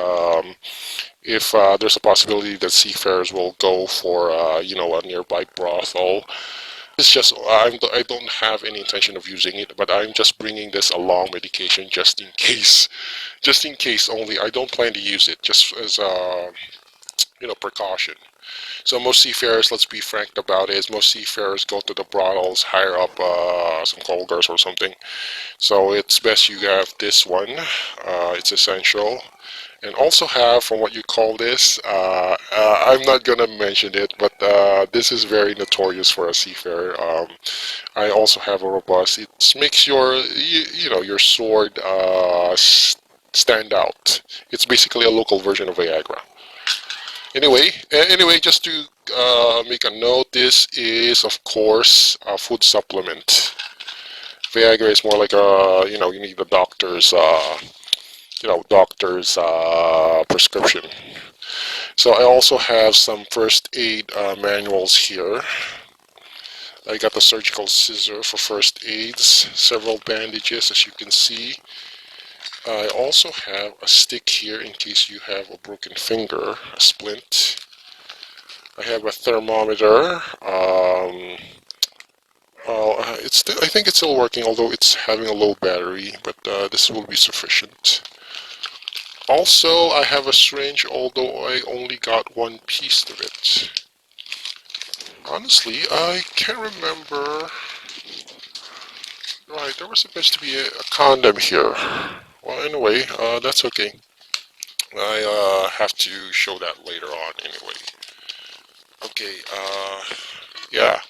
Speaker 1: if there's a possibility that seafarers will go for, a nearby brothel, it's just I don't have any intention of using it, but I'm just bringing this along medication just in case only. I don't plan to use it, just as precaution. So most seafarers, let's be frank about it, most seafarers go to the brothels, hire up some call girls or something. So it's best you have this one. It's essential. And also have, from what you call this, I'm not gonna mention it, but this is very notorious for a seafarer. I also have a robust. It makes your sword stand out. It's basically a local version of Viagra. Anyway, just to make a note, this is of course a food supplement. Viagra is more like you need the doctor's prescription. So I also have some first aid manuals here. I got the surgical scissor for first aids, several bandages as you can see. I also have a stick here in case you have a broken finger, a splint. I have a thermometer. I think it's still working, although it's having a low battery, but this will be sufficient. Also, I have a syringe, although I only got one piece of it. Honestly, I can't remember. Right, there was supposed to be a condom here. Well, anyway, that's okay. I have to show that later on anyway. Okay, yeah.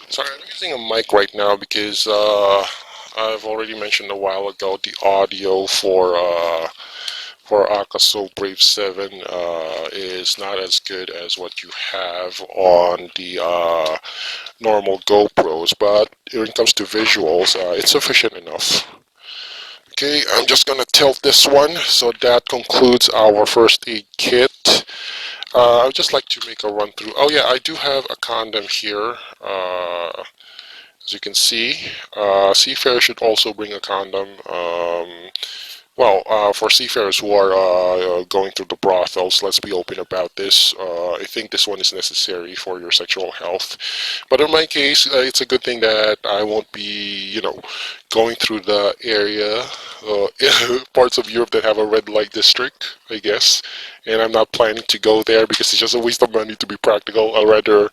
Speaker 1: Sorry, I'm using a mic right now because I've already mentioned a while ago the audio for Akaso Brave 7 is not as good as what you have on the normal GoPros, but when it comes to visuals, it's sufficient enough. Okay, I'm just gonna tilt this one, so that concludes our first aid kit. I would just like to make a run through. Oh yeah, I do have a condom here. As you can see, seafarers should also bring a condom. For seafarers who are going through the brothels, let's be open about this. I think this one is necessary for your sexual health. But in my case, it's a good thing that I won't be, going through the area, parts of Europe that have a red light district, I guess. And I'm not planning to go there because it's just a waste of money to be practical. I'd rather,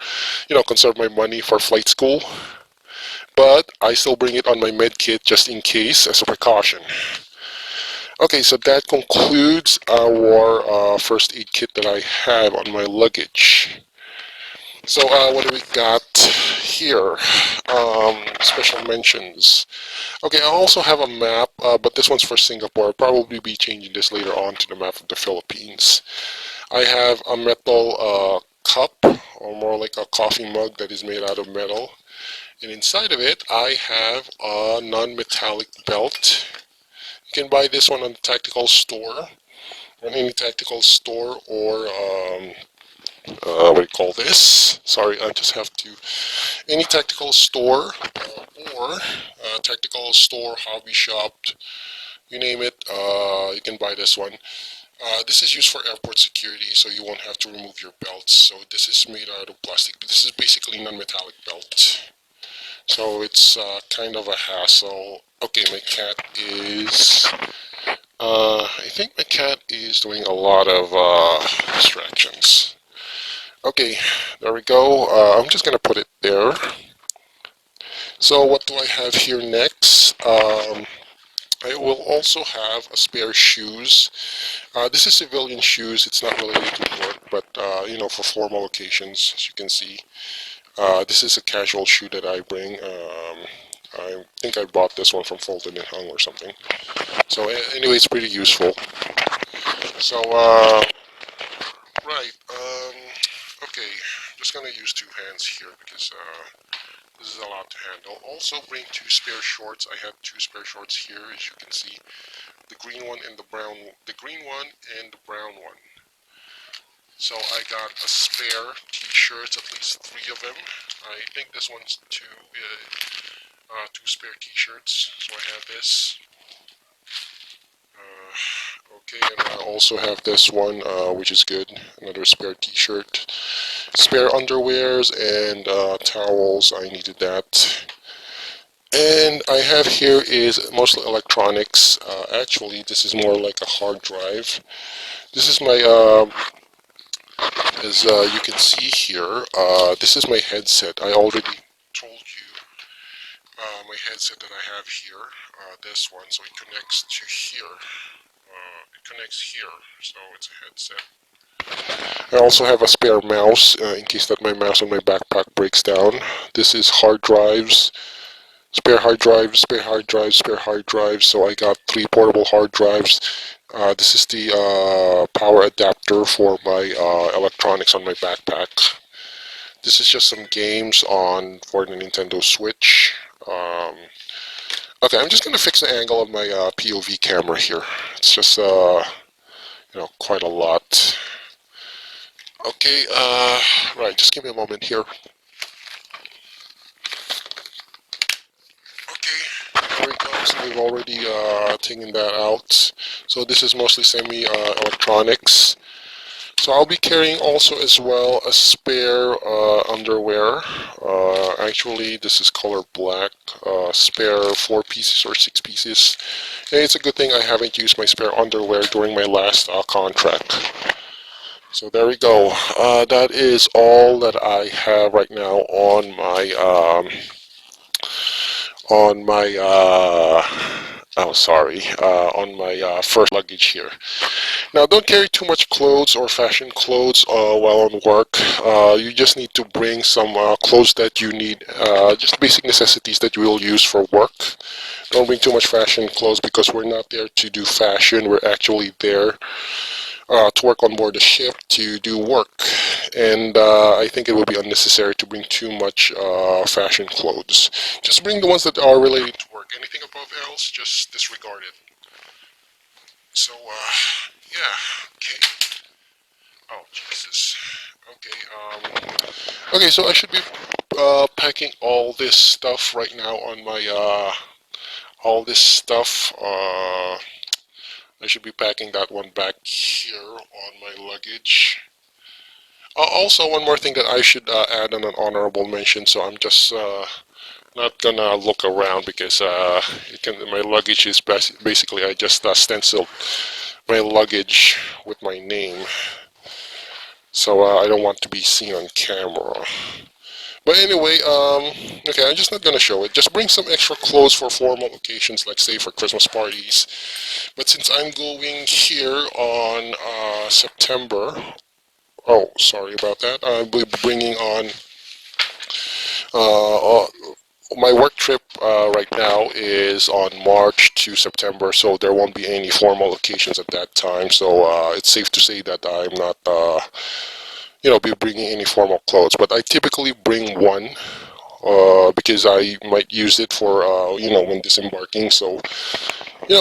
Speaker 1: conserve my money for flight school. But I still bring it on my med kit just in case as a precaution. Okay, so that concludes our first aid kit that I have on my luggage. So what do we got here? Special mentions. Okay, I also have a map, but this one's for Singapore. I'll probably be changing this later on to the map of the Philippines. I have a metal cup, or more like a coffee mug that is made out of metal. And inside of it, I have a non-metallic belt. You can buy this one on the tactical store, on any tactical store, or what do you call this? Sorry, I just have to. Any tactical store, or tactical store, hobby shop, you name it, you can buy this one. This is used for airport security, so you won't have to remove your belts. So this is made out of plastic. This is basically non-metallic belt. So it's kind of a hassle. Okay, my cat is... I think my cat is doing a lot of distractions. Okay, there we go. I'm just going to put it there. So what do I have here next? I will also have a spare shoes. This is civilian shoes. It's not related to work, but for formal occasions, as you can see. This is a casual shoe that I bring. I think I bought this one from Fulton and Hung or something. So anyway, it's pretty useful. So right, okay, I'm just gonna use two hands here because this is a lot to handle. Also bring two spare shorts. I have two spare shorts here, as you can see. The green one and the green one and the brown one. So I got a spare t-shirts, at least three of them. I think this one's two spare t-shirts. So I have this. Okay, and I also have this one, which is good. Another spare t-shirt. Spare underwears and towels. I needed that. And I have here is mostly electronics. Actually, this is more like a hard drive. This is my, as you can see here, this is my headset. I already told you my headset that I have here, this one, so it connects to here. It connects here, so it's a headset. I also have a spare mouse in case that my mouse on my backpack breaks down. This is hard drives. Spare hard drives, spare hard drives, spare hard drives. So I got three portable hard drives. This is the power adapter for my electronics on my backpack. This is just some games for the Nintendo Switch. Okay, I'm just gonna fix the angle of my POV camera here. It's just quite a lot. Okay, right. Just give me a moment here. Okay, there we go. So we've already taken that out. So this is mostly semi-electronics. So I'll be carrying also as well a spare underwear. Actually, this is color black. Spare 4 pieces or 6 pieces. And it's a good thing I haven't used my spare underwear during my last contract. So there we go. That is all that I have right now on my on my first luggage here. Now, don't carry too much clothes or fashion clothes while on work. You just need to bring some clothes that you need, just basic necessities that you will use for work. Don't bring too much fashion clothes because we're not there to do fashion. We're actually there to work on board the ship to do work. And I think it would be unnecessary to bring too much fashion clothes. Just bring the ones that are related to work. Anything above else, just disregard it. So, yeah, okay. Oh, Jesus. Okay, so I should be packing all this stuff right now on my, all this stuff. I should be packing that one back here on my luggage. Also, one more thing that I should add on an honorable mention, so I'm just not gonna look around because my luggage is basically, I just stenciled my luggage with my name. So I don't want to be seen on camera. But anyway, okay, I'm just not gonna show it. Just bring some extra clothes for formal occasions, like say for Christmas parties. But since I'm going here on September, oh, sorry about that. I'll be bringing on uh, my work trip right now is on March to September, so there won't be any formal occasions at that time. So it's safe to say that I'm not, be bringing any formal clothes. But I typically bring one because I might use it for, when disembarking. So, you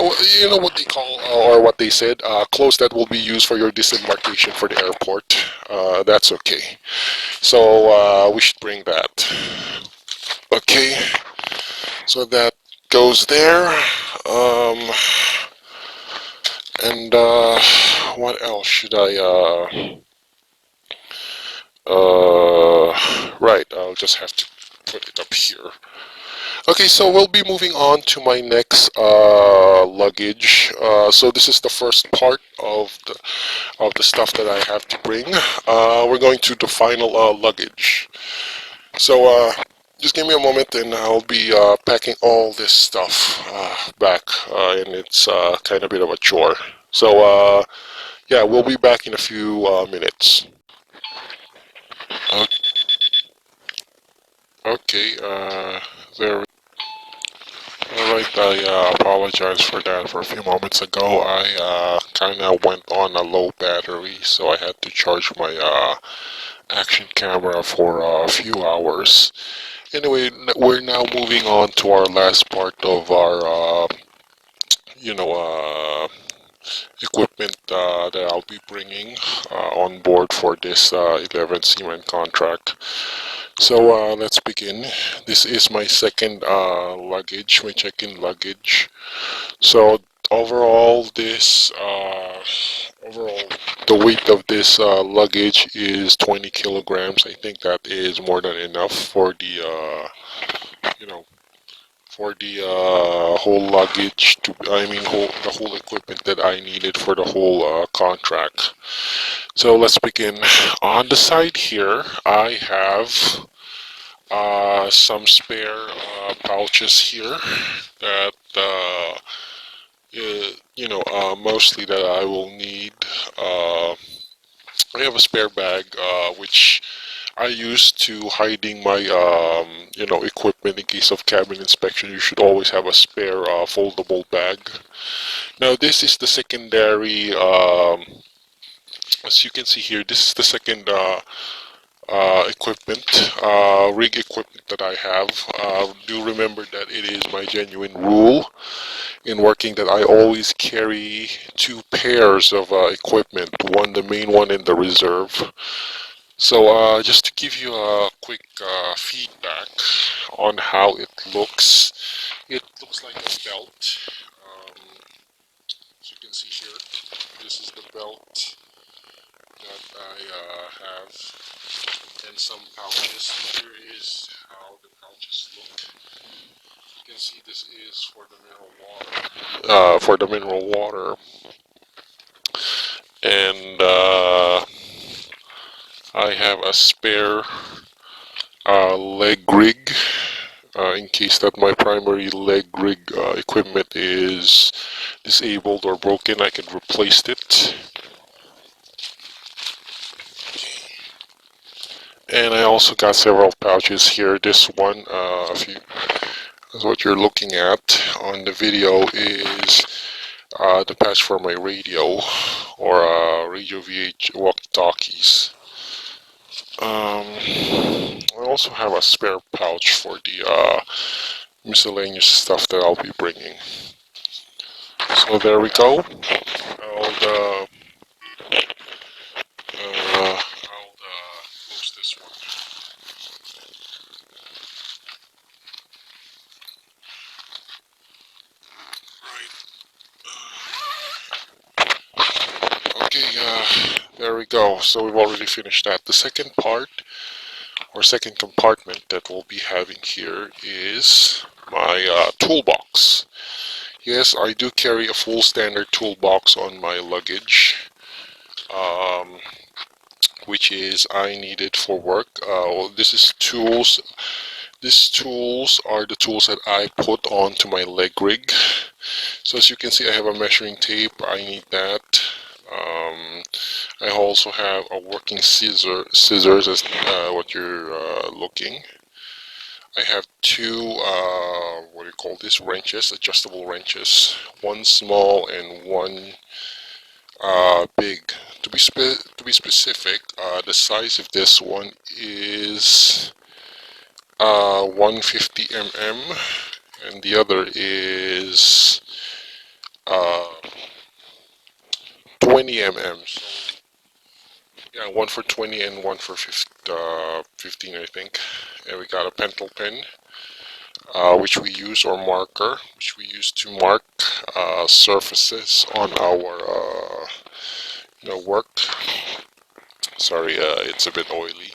Speaker 1: know what they call or what they said, clothes that will be used for your disembarkation for the airport. That's okay. So we should bring that. Okay, so that goes there. And what else should I? Right, I'll just have to put it up here. Okay, so we'll be moving on to my next luggage. So this is the first part of the stuff that I have to bring. We're going to the final luggage. So Just give me a moment and I'll be packing all this stuff back, and it's kind of a bit of a chore. So, yeah, we'll be back in a few minutes. Okay, there. Alright, I apologize for that. For a few moments ago, I kind of went on a low battery, so I had to charge my action camera for a few hours. Anyway, we're now moving on to our last part of our, you know, equipment that I'll be bringing on board for this 11 Seaman contract. So let's begin. This is my second luggage, my check-in luggage. So overall, overall, the weight of this luggage is 20 kilograms. I think that is more than enough for the, you know, for the whole luggage to, I mean, the whole equipment that I needed for the whole contract. So let's begin. On the side here, I have some spare pouches here that mostly that I will need. Uh, I have a spare bag which I use to hiding my equipment in case of cabin inspection. You should always have a spare foldable bag. Now this is the secondary. As you can see here, this is the second equipment, rig equipment that I have. Do remember that it is my genuine rule in working that I always carry two pairs of equipment, one the main one and the reserve. So just to give you a quick feedback on how it looks like a belt. As you can see here, this is the belt that I have, and some pouches. Here is how the pouches look. You can see this is for the mineral water. For the mineral water, and I have a spare leg rig in case that my primary leg rig equipment is disabled or broken. I can replace it. And I also got several pouches here. This one, if you, is what you're looking at on the video, is the patch for my radio or radio VH walkie-talkies. I also have a spare pouch for the miscellaneous stuff that I'll be bringing. So there we go. I'll close this one. Okay, there we go. So we've already finished that. The second part, or second compartment that we'll be having here is my toolbox. Yes, I do carry a full standard toolbox on my luggage, which is I need it for work. This is tools. These tools are the tools that I put onto my leg rig. So as you can see, I have a measuring tape. I need that. I also have a working scissors as what you're looking. I have two, what do you call this, wrenches, adjustable wrenches. One small and one big. To be specific, the size of this one is 150 mm, and the other is 20 mm. So yeah, one for 20 and one for 15, I think. And we got a pencil pen, which we use, or marker, which we use to mark surfaces on our work. Sorry, it's a bit oily.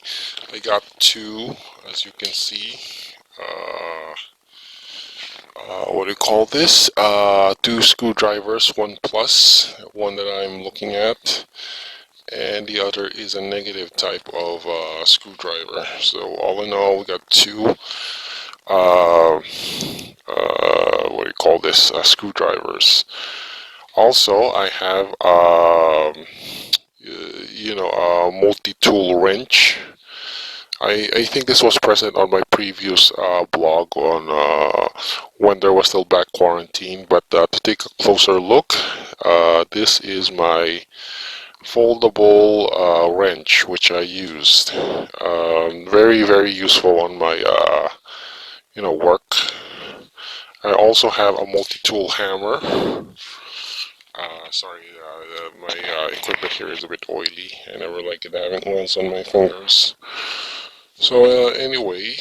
Speaker 1: I got two, as you can see. What do you call this? Two screwdrivers, one plus, one that I'm looking at. and the other is a negative type of screwdriver. So all in all, we got two what do you call this, screwdrivers. Also, I have a multi-tool wrench. I think this was present on my previous blog on when there was still back quarantine, but to take a closer look, this is my foldable wrench which I used. Very, very useful on my work. I also have a multi-tool hammer. Sorry, my equipment here is a bit oily. I never like it having oils on my fingers. So anyway,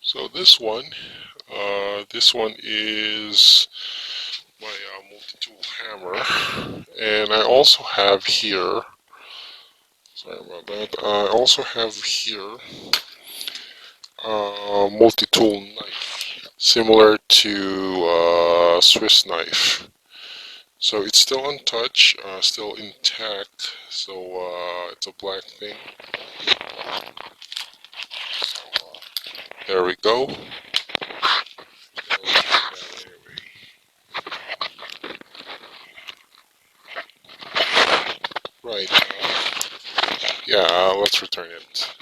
Speaker 1: so this one is my multi-tool hammer, and I also have here. Sorry about that. I also have here a multi-tool knife, similar to Swiss knife. So it's still untouched, still intact. So it's a black thing. There we go. Right. Yeah, let's return it.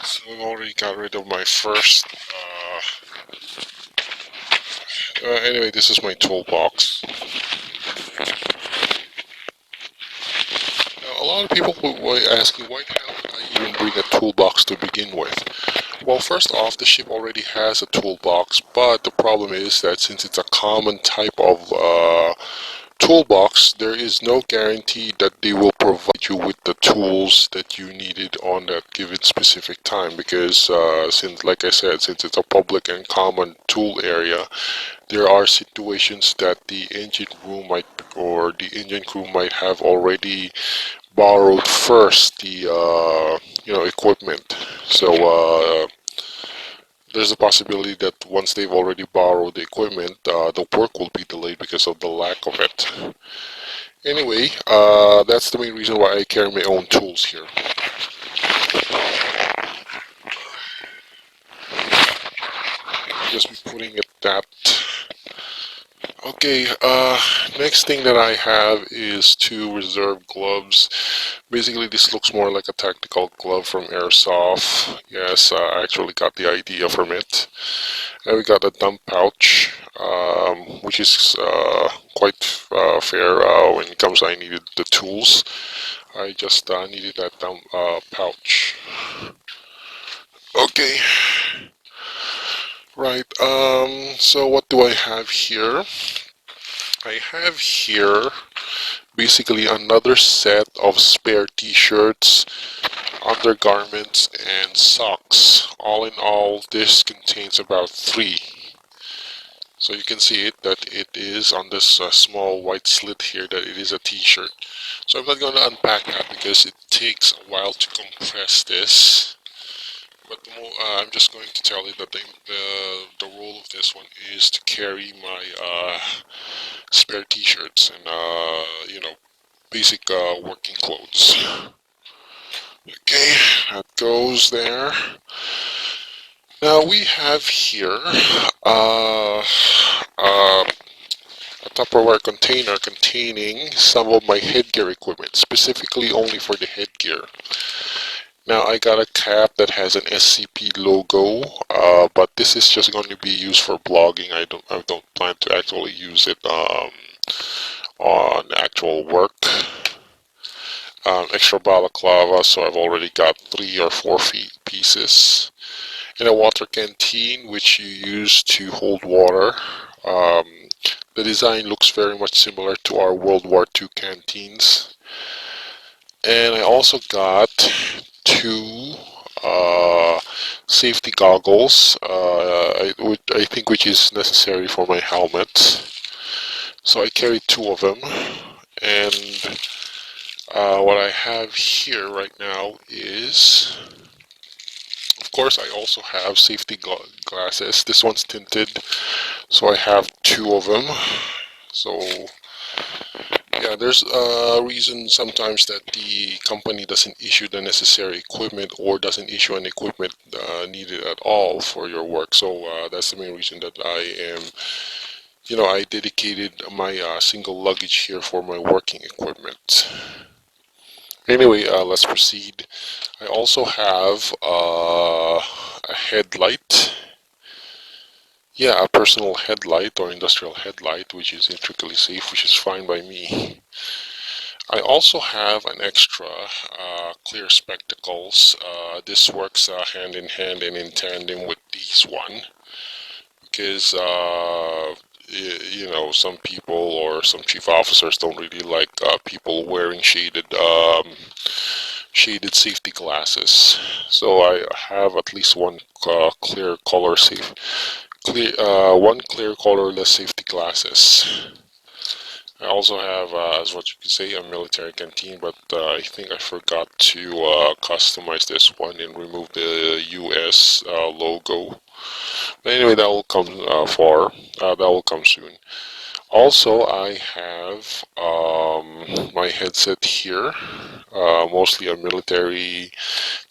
Speaker 1: So I've already got rid of my first. Anyway, this is my toolbox. Now, a lot of people were asking, why the hell did I even bring a toolbox to begin with? Well, first off, the ship already has a toolbox, but the problem is that since it's a common type of toolbox, there is no guarantee that they will provide you with the tools that you needed on that given specific time, because since, like I said, since it's a public and common tool area, there are situations that the engine room might, or the engine crew might have already borrowed first the equipment. So there's a possibility that once they've already borrowed the equipment, the work will be delayed because of the lack of it. Anyway, that's the main reason why I carry my own tools here. Just be putting it that. Okay, next thing that I have is two reserve gloves. Basically, this looks more like a tactical glove from Airsoft. Yes, I actually got the idea from it. And we got a dump pouch, which is quite fair when it comes I needed the tools. I just needed that dump pouch. Okay. Right, so what do I have here? I have here basically another set of spare t-shirts, undergarments, and socks. All in all, this contains about 3. So you can see it that it is on this small white slit here that it is a t-shirt. So I'm not going to unpack that because it takes a while to compress this. But I'm just going to tell you that the role of this one is to carry my spare t-shirts and basic working clothes. Okay, that goes there. Now we have here a Tupperware container containing some of my headgear equipment, specifically only for the headgear. Now I got a cap that has an SCP logo, but this is just going to be used for blogging. I don't plan to actually use it on actual work. Extra balaclava, so I've already got 3 or 4 pieces. And a water canteen, which you use to hold water. The design looks very much similar to our World War II canteens. And I also got 2 safety goggles, I think which is necessary for my helmet. So I carried 2 of them. And what I have here right now is, of course, I also have safety glasses. This one's tinted, so I have 2 of them. So yeah, Yeah, there's a reason sometimes that the company doesn't issue the necessary equipment or doesn't issue an equipment needed at all for your work. So that's the main reason that I dedicated my single luggage here for my working equipment. Anyway, let's proceed. I also have a headlight. Yeah, a personal headlight or industrial headlight, which is intricately safe, which is fine by me. I also have an extra clear spectacles. This works hand in hand and in tandem with these one because some people or some chief officers don't really like people wearing shaded safety glasses. So I have at least one one clear colorless safety glasses. I also have, as what you could say, a military canteen, but I think I forgot to customize this one and remove the US logo. But anyway, that will come that will come soon. Also, I have my headset here, mostly a military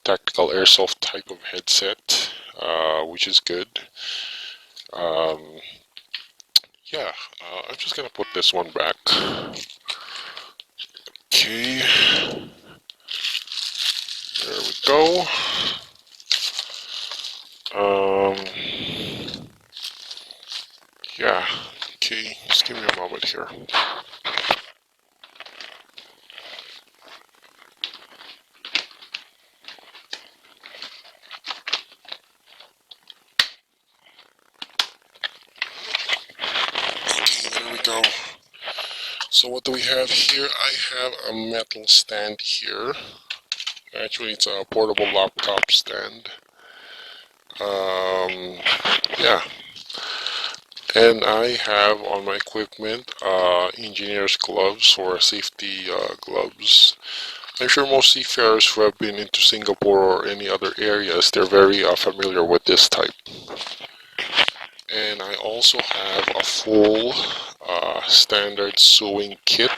Speaker 1: tactical airsoft type of headset, which is good. Um, yeah, I'm just gonna put this one back. Okay, there we go. Um, yeah, okay, just give me a moment here. Okay, there we go. So what do we have here? I have a metal stand here. Actually, it's a portable laptop stand. Yeah. And I have on my equipment engineer's gloves or safety gloves. I'm sure most seafarers who have been into Singapore or any other areas, they're very familiar with this type. And I also have a full standard sewing kit.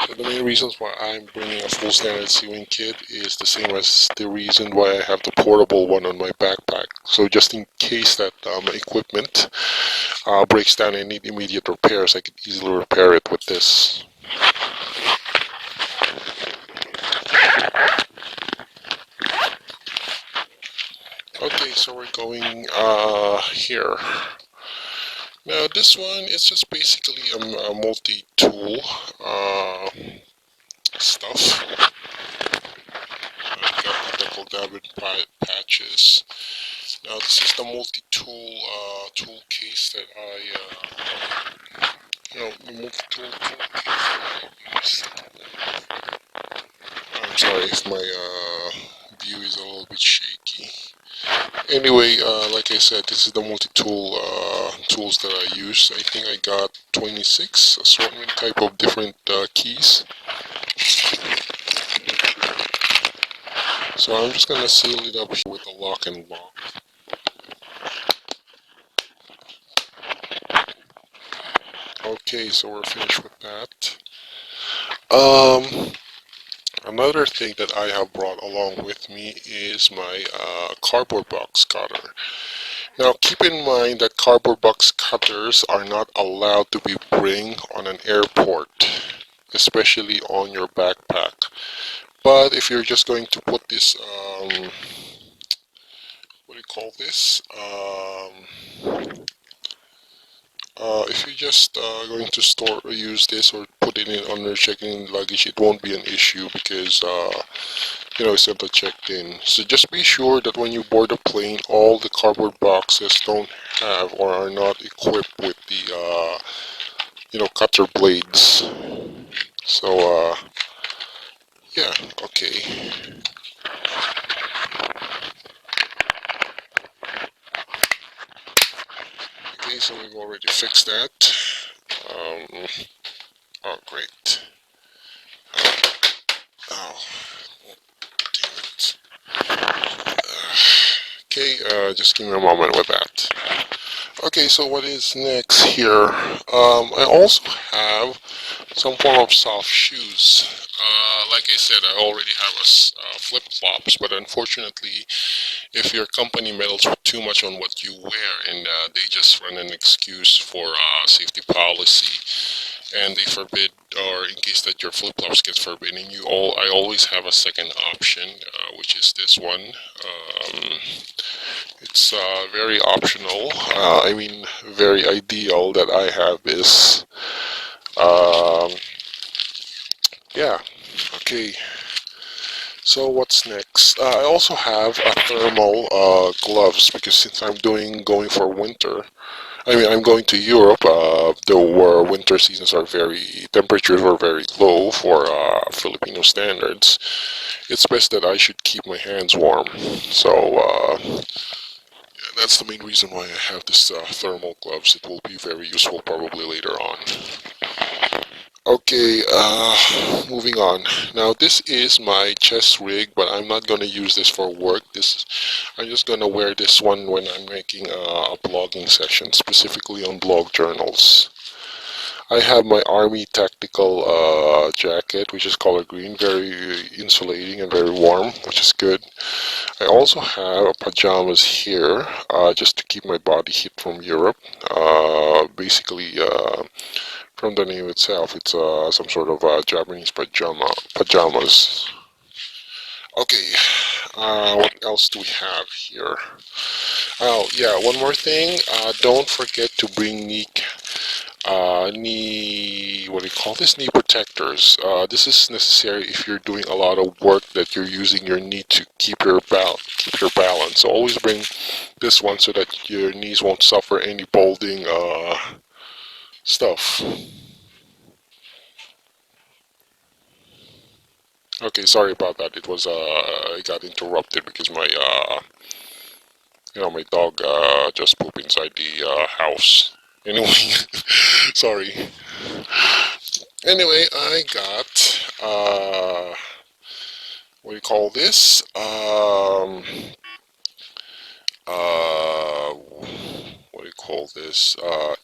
Speaker 1: So the main reasons why I'm bringing a full standard sewing kit is the same as the reason why I have the portable one on my backpack. So just in case that my equipment breaks down and need immediate repairs, I could easily repair it with this. Okay, so we're going here. Now this one is just basically a multi-tool stuff. I've got the double dabbed patches. Now this is the multi-tool tool case that the multi-tool case that I use. I'm sorry if my view is a little bit shaky. Anyway, like I said, this is the multi-tool tools that I use. I think I got 26 assortment type of different keys. So I'm just gonna seal it up here with a lock and lock. Okay, so we're finished with that. Um, Another thing that I have brought along with me is my cardboard box cutter. Now keep in mind that cardboard box cutters are not allowed to be bring on an airport, especially on your backpack. But if you're just going to put this, what do you call this? If you're just going to use this or put it in on your check-in luggage, it won't be an issue because it's not checked in. So just be sure that when you board a plane, all the cardboard boxes don't have or are not equipped with the cutter blades. So yeah, okay. Okay, so we've already fixed that. Um, oh, great. Oh, damn it. Okay, just give me a moment with that. Okay, so what is next here? I also have some form of soft shoes. Like I said, I already have flip-flops, but unfortunately, if your company meddles with too much on what you wear and they just run an excuse for safety policy and they forbid, or in case that your flip-flops get forbidden, I always have a second option, which is this one. It's very optional. I mean, very ideal that I have is, um, yeah. Okay. So what's next? I also have a thermal gloves because since going for winter. I mean, I'm going to Europe. Where winter seasons are temperatures are very low for Filipino standards. It's best that I should keep my hands warm. So that's the main reason why I have this thermal gloves. It will be very useful probably later on. Okay, moving on. Now this is my chest rig, but I'm not gonna use this for work. I'm just gonna wear this one when I'm making a blogging session, specifically on blog journals. I have my army tactical jacket, which is color green, very insulating and very warm, which is good. I also have pajamas here, just to keep my body heat from Europe. Basically, from the name itself, it's some sort of Japanese pajamas. Okay, what else do we have here? Oh, yeah, one more thing. Don't forget to bring what do you call this? Knee protectors. This is necessary if you're doing a lot of work that you're using your knee to keep your balance. So always bring this one so that your knees won't suffer any balding stuff. Okay, sorry about that. It was I got interrupted because my dog just pooped inside the house. Anyway, sorry. Anyway, I got what do you call this? What do you call this?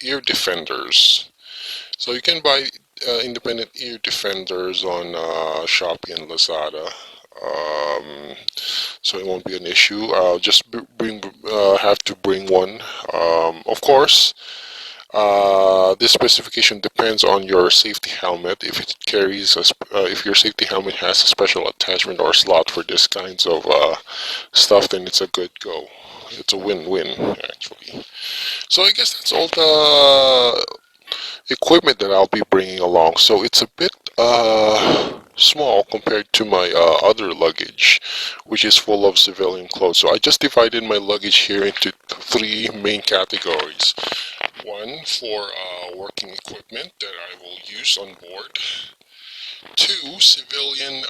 Speaker 1: Ear defenders. So you can buy independent ear defenders on Shopee and Lazada. Um, so it won't be an issue. Have to bring one. Of course, this specification depends on your safety helmet. If your safety helmet has a special attachment or slot for this kinds of stuff, then it's a good go. It's a win-win actually. So I guess that's all the equipment that I'll be bringing along. So it's a bit small compared to my other luggage, which is full of civilian clothes. So I just divided my luggage here into three main categories. One for working equipment that I will use on board. Two, civilian,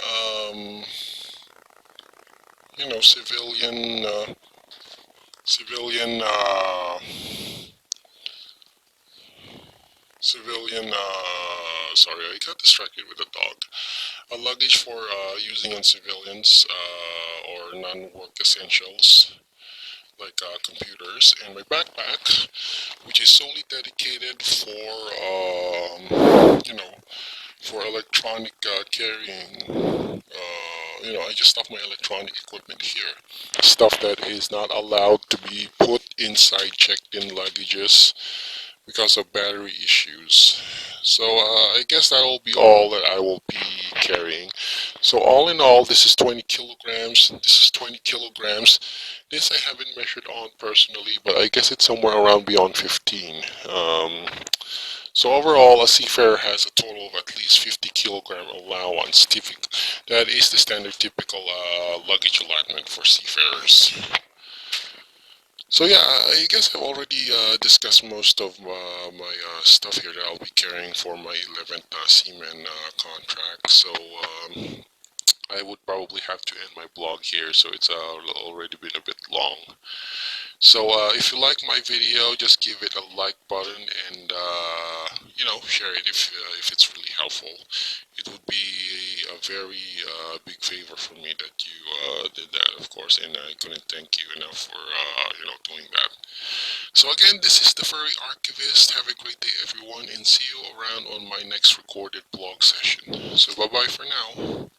Speaker 1: sorry, I got distracted with a dog. A luggage for using on civilians or non-work essentials like computers, and my backpack, which is solely dedicated for electronic carrying. I just stuff my electronic equipment here. Stuff that is not allowed to be put inside checked-in luggages because of battery issues. So I guess that will be all that I will be carrying. So all in all, this is 20 kilograms. This is 20 kilograms. This I haven't measured on personally, but I guess it's somewhere around beyond 15. So overall, a seafarer has a total of at least 50 kilogram allowance. That is the standard typical luggage allotment for seafarers. So yeah, I guess I've already discussed most of my stuff here that I'll be carrying for my 11th Seaman contract. So I would probably have to end my blog here, so it's already been a bit long. So if you like my video, just give it a like button and share it if it's really helpful. It would be a very big favor for me that you did that, of course, and I couldn't thank you enough for doing that. So again, this is the Furry Archivist. Have a great day, everyone, and see you around on my next recorded blog session. So bye bye for now.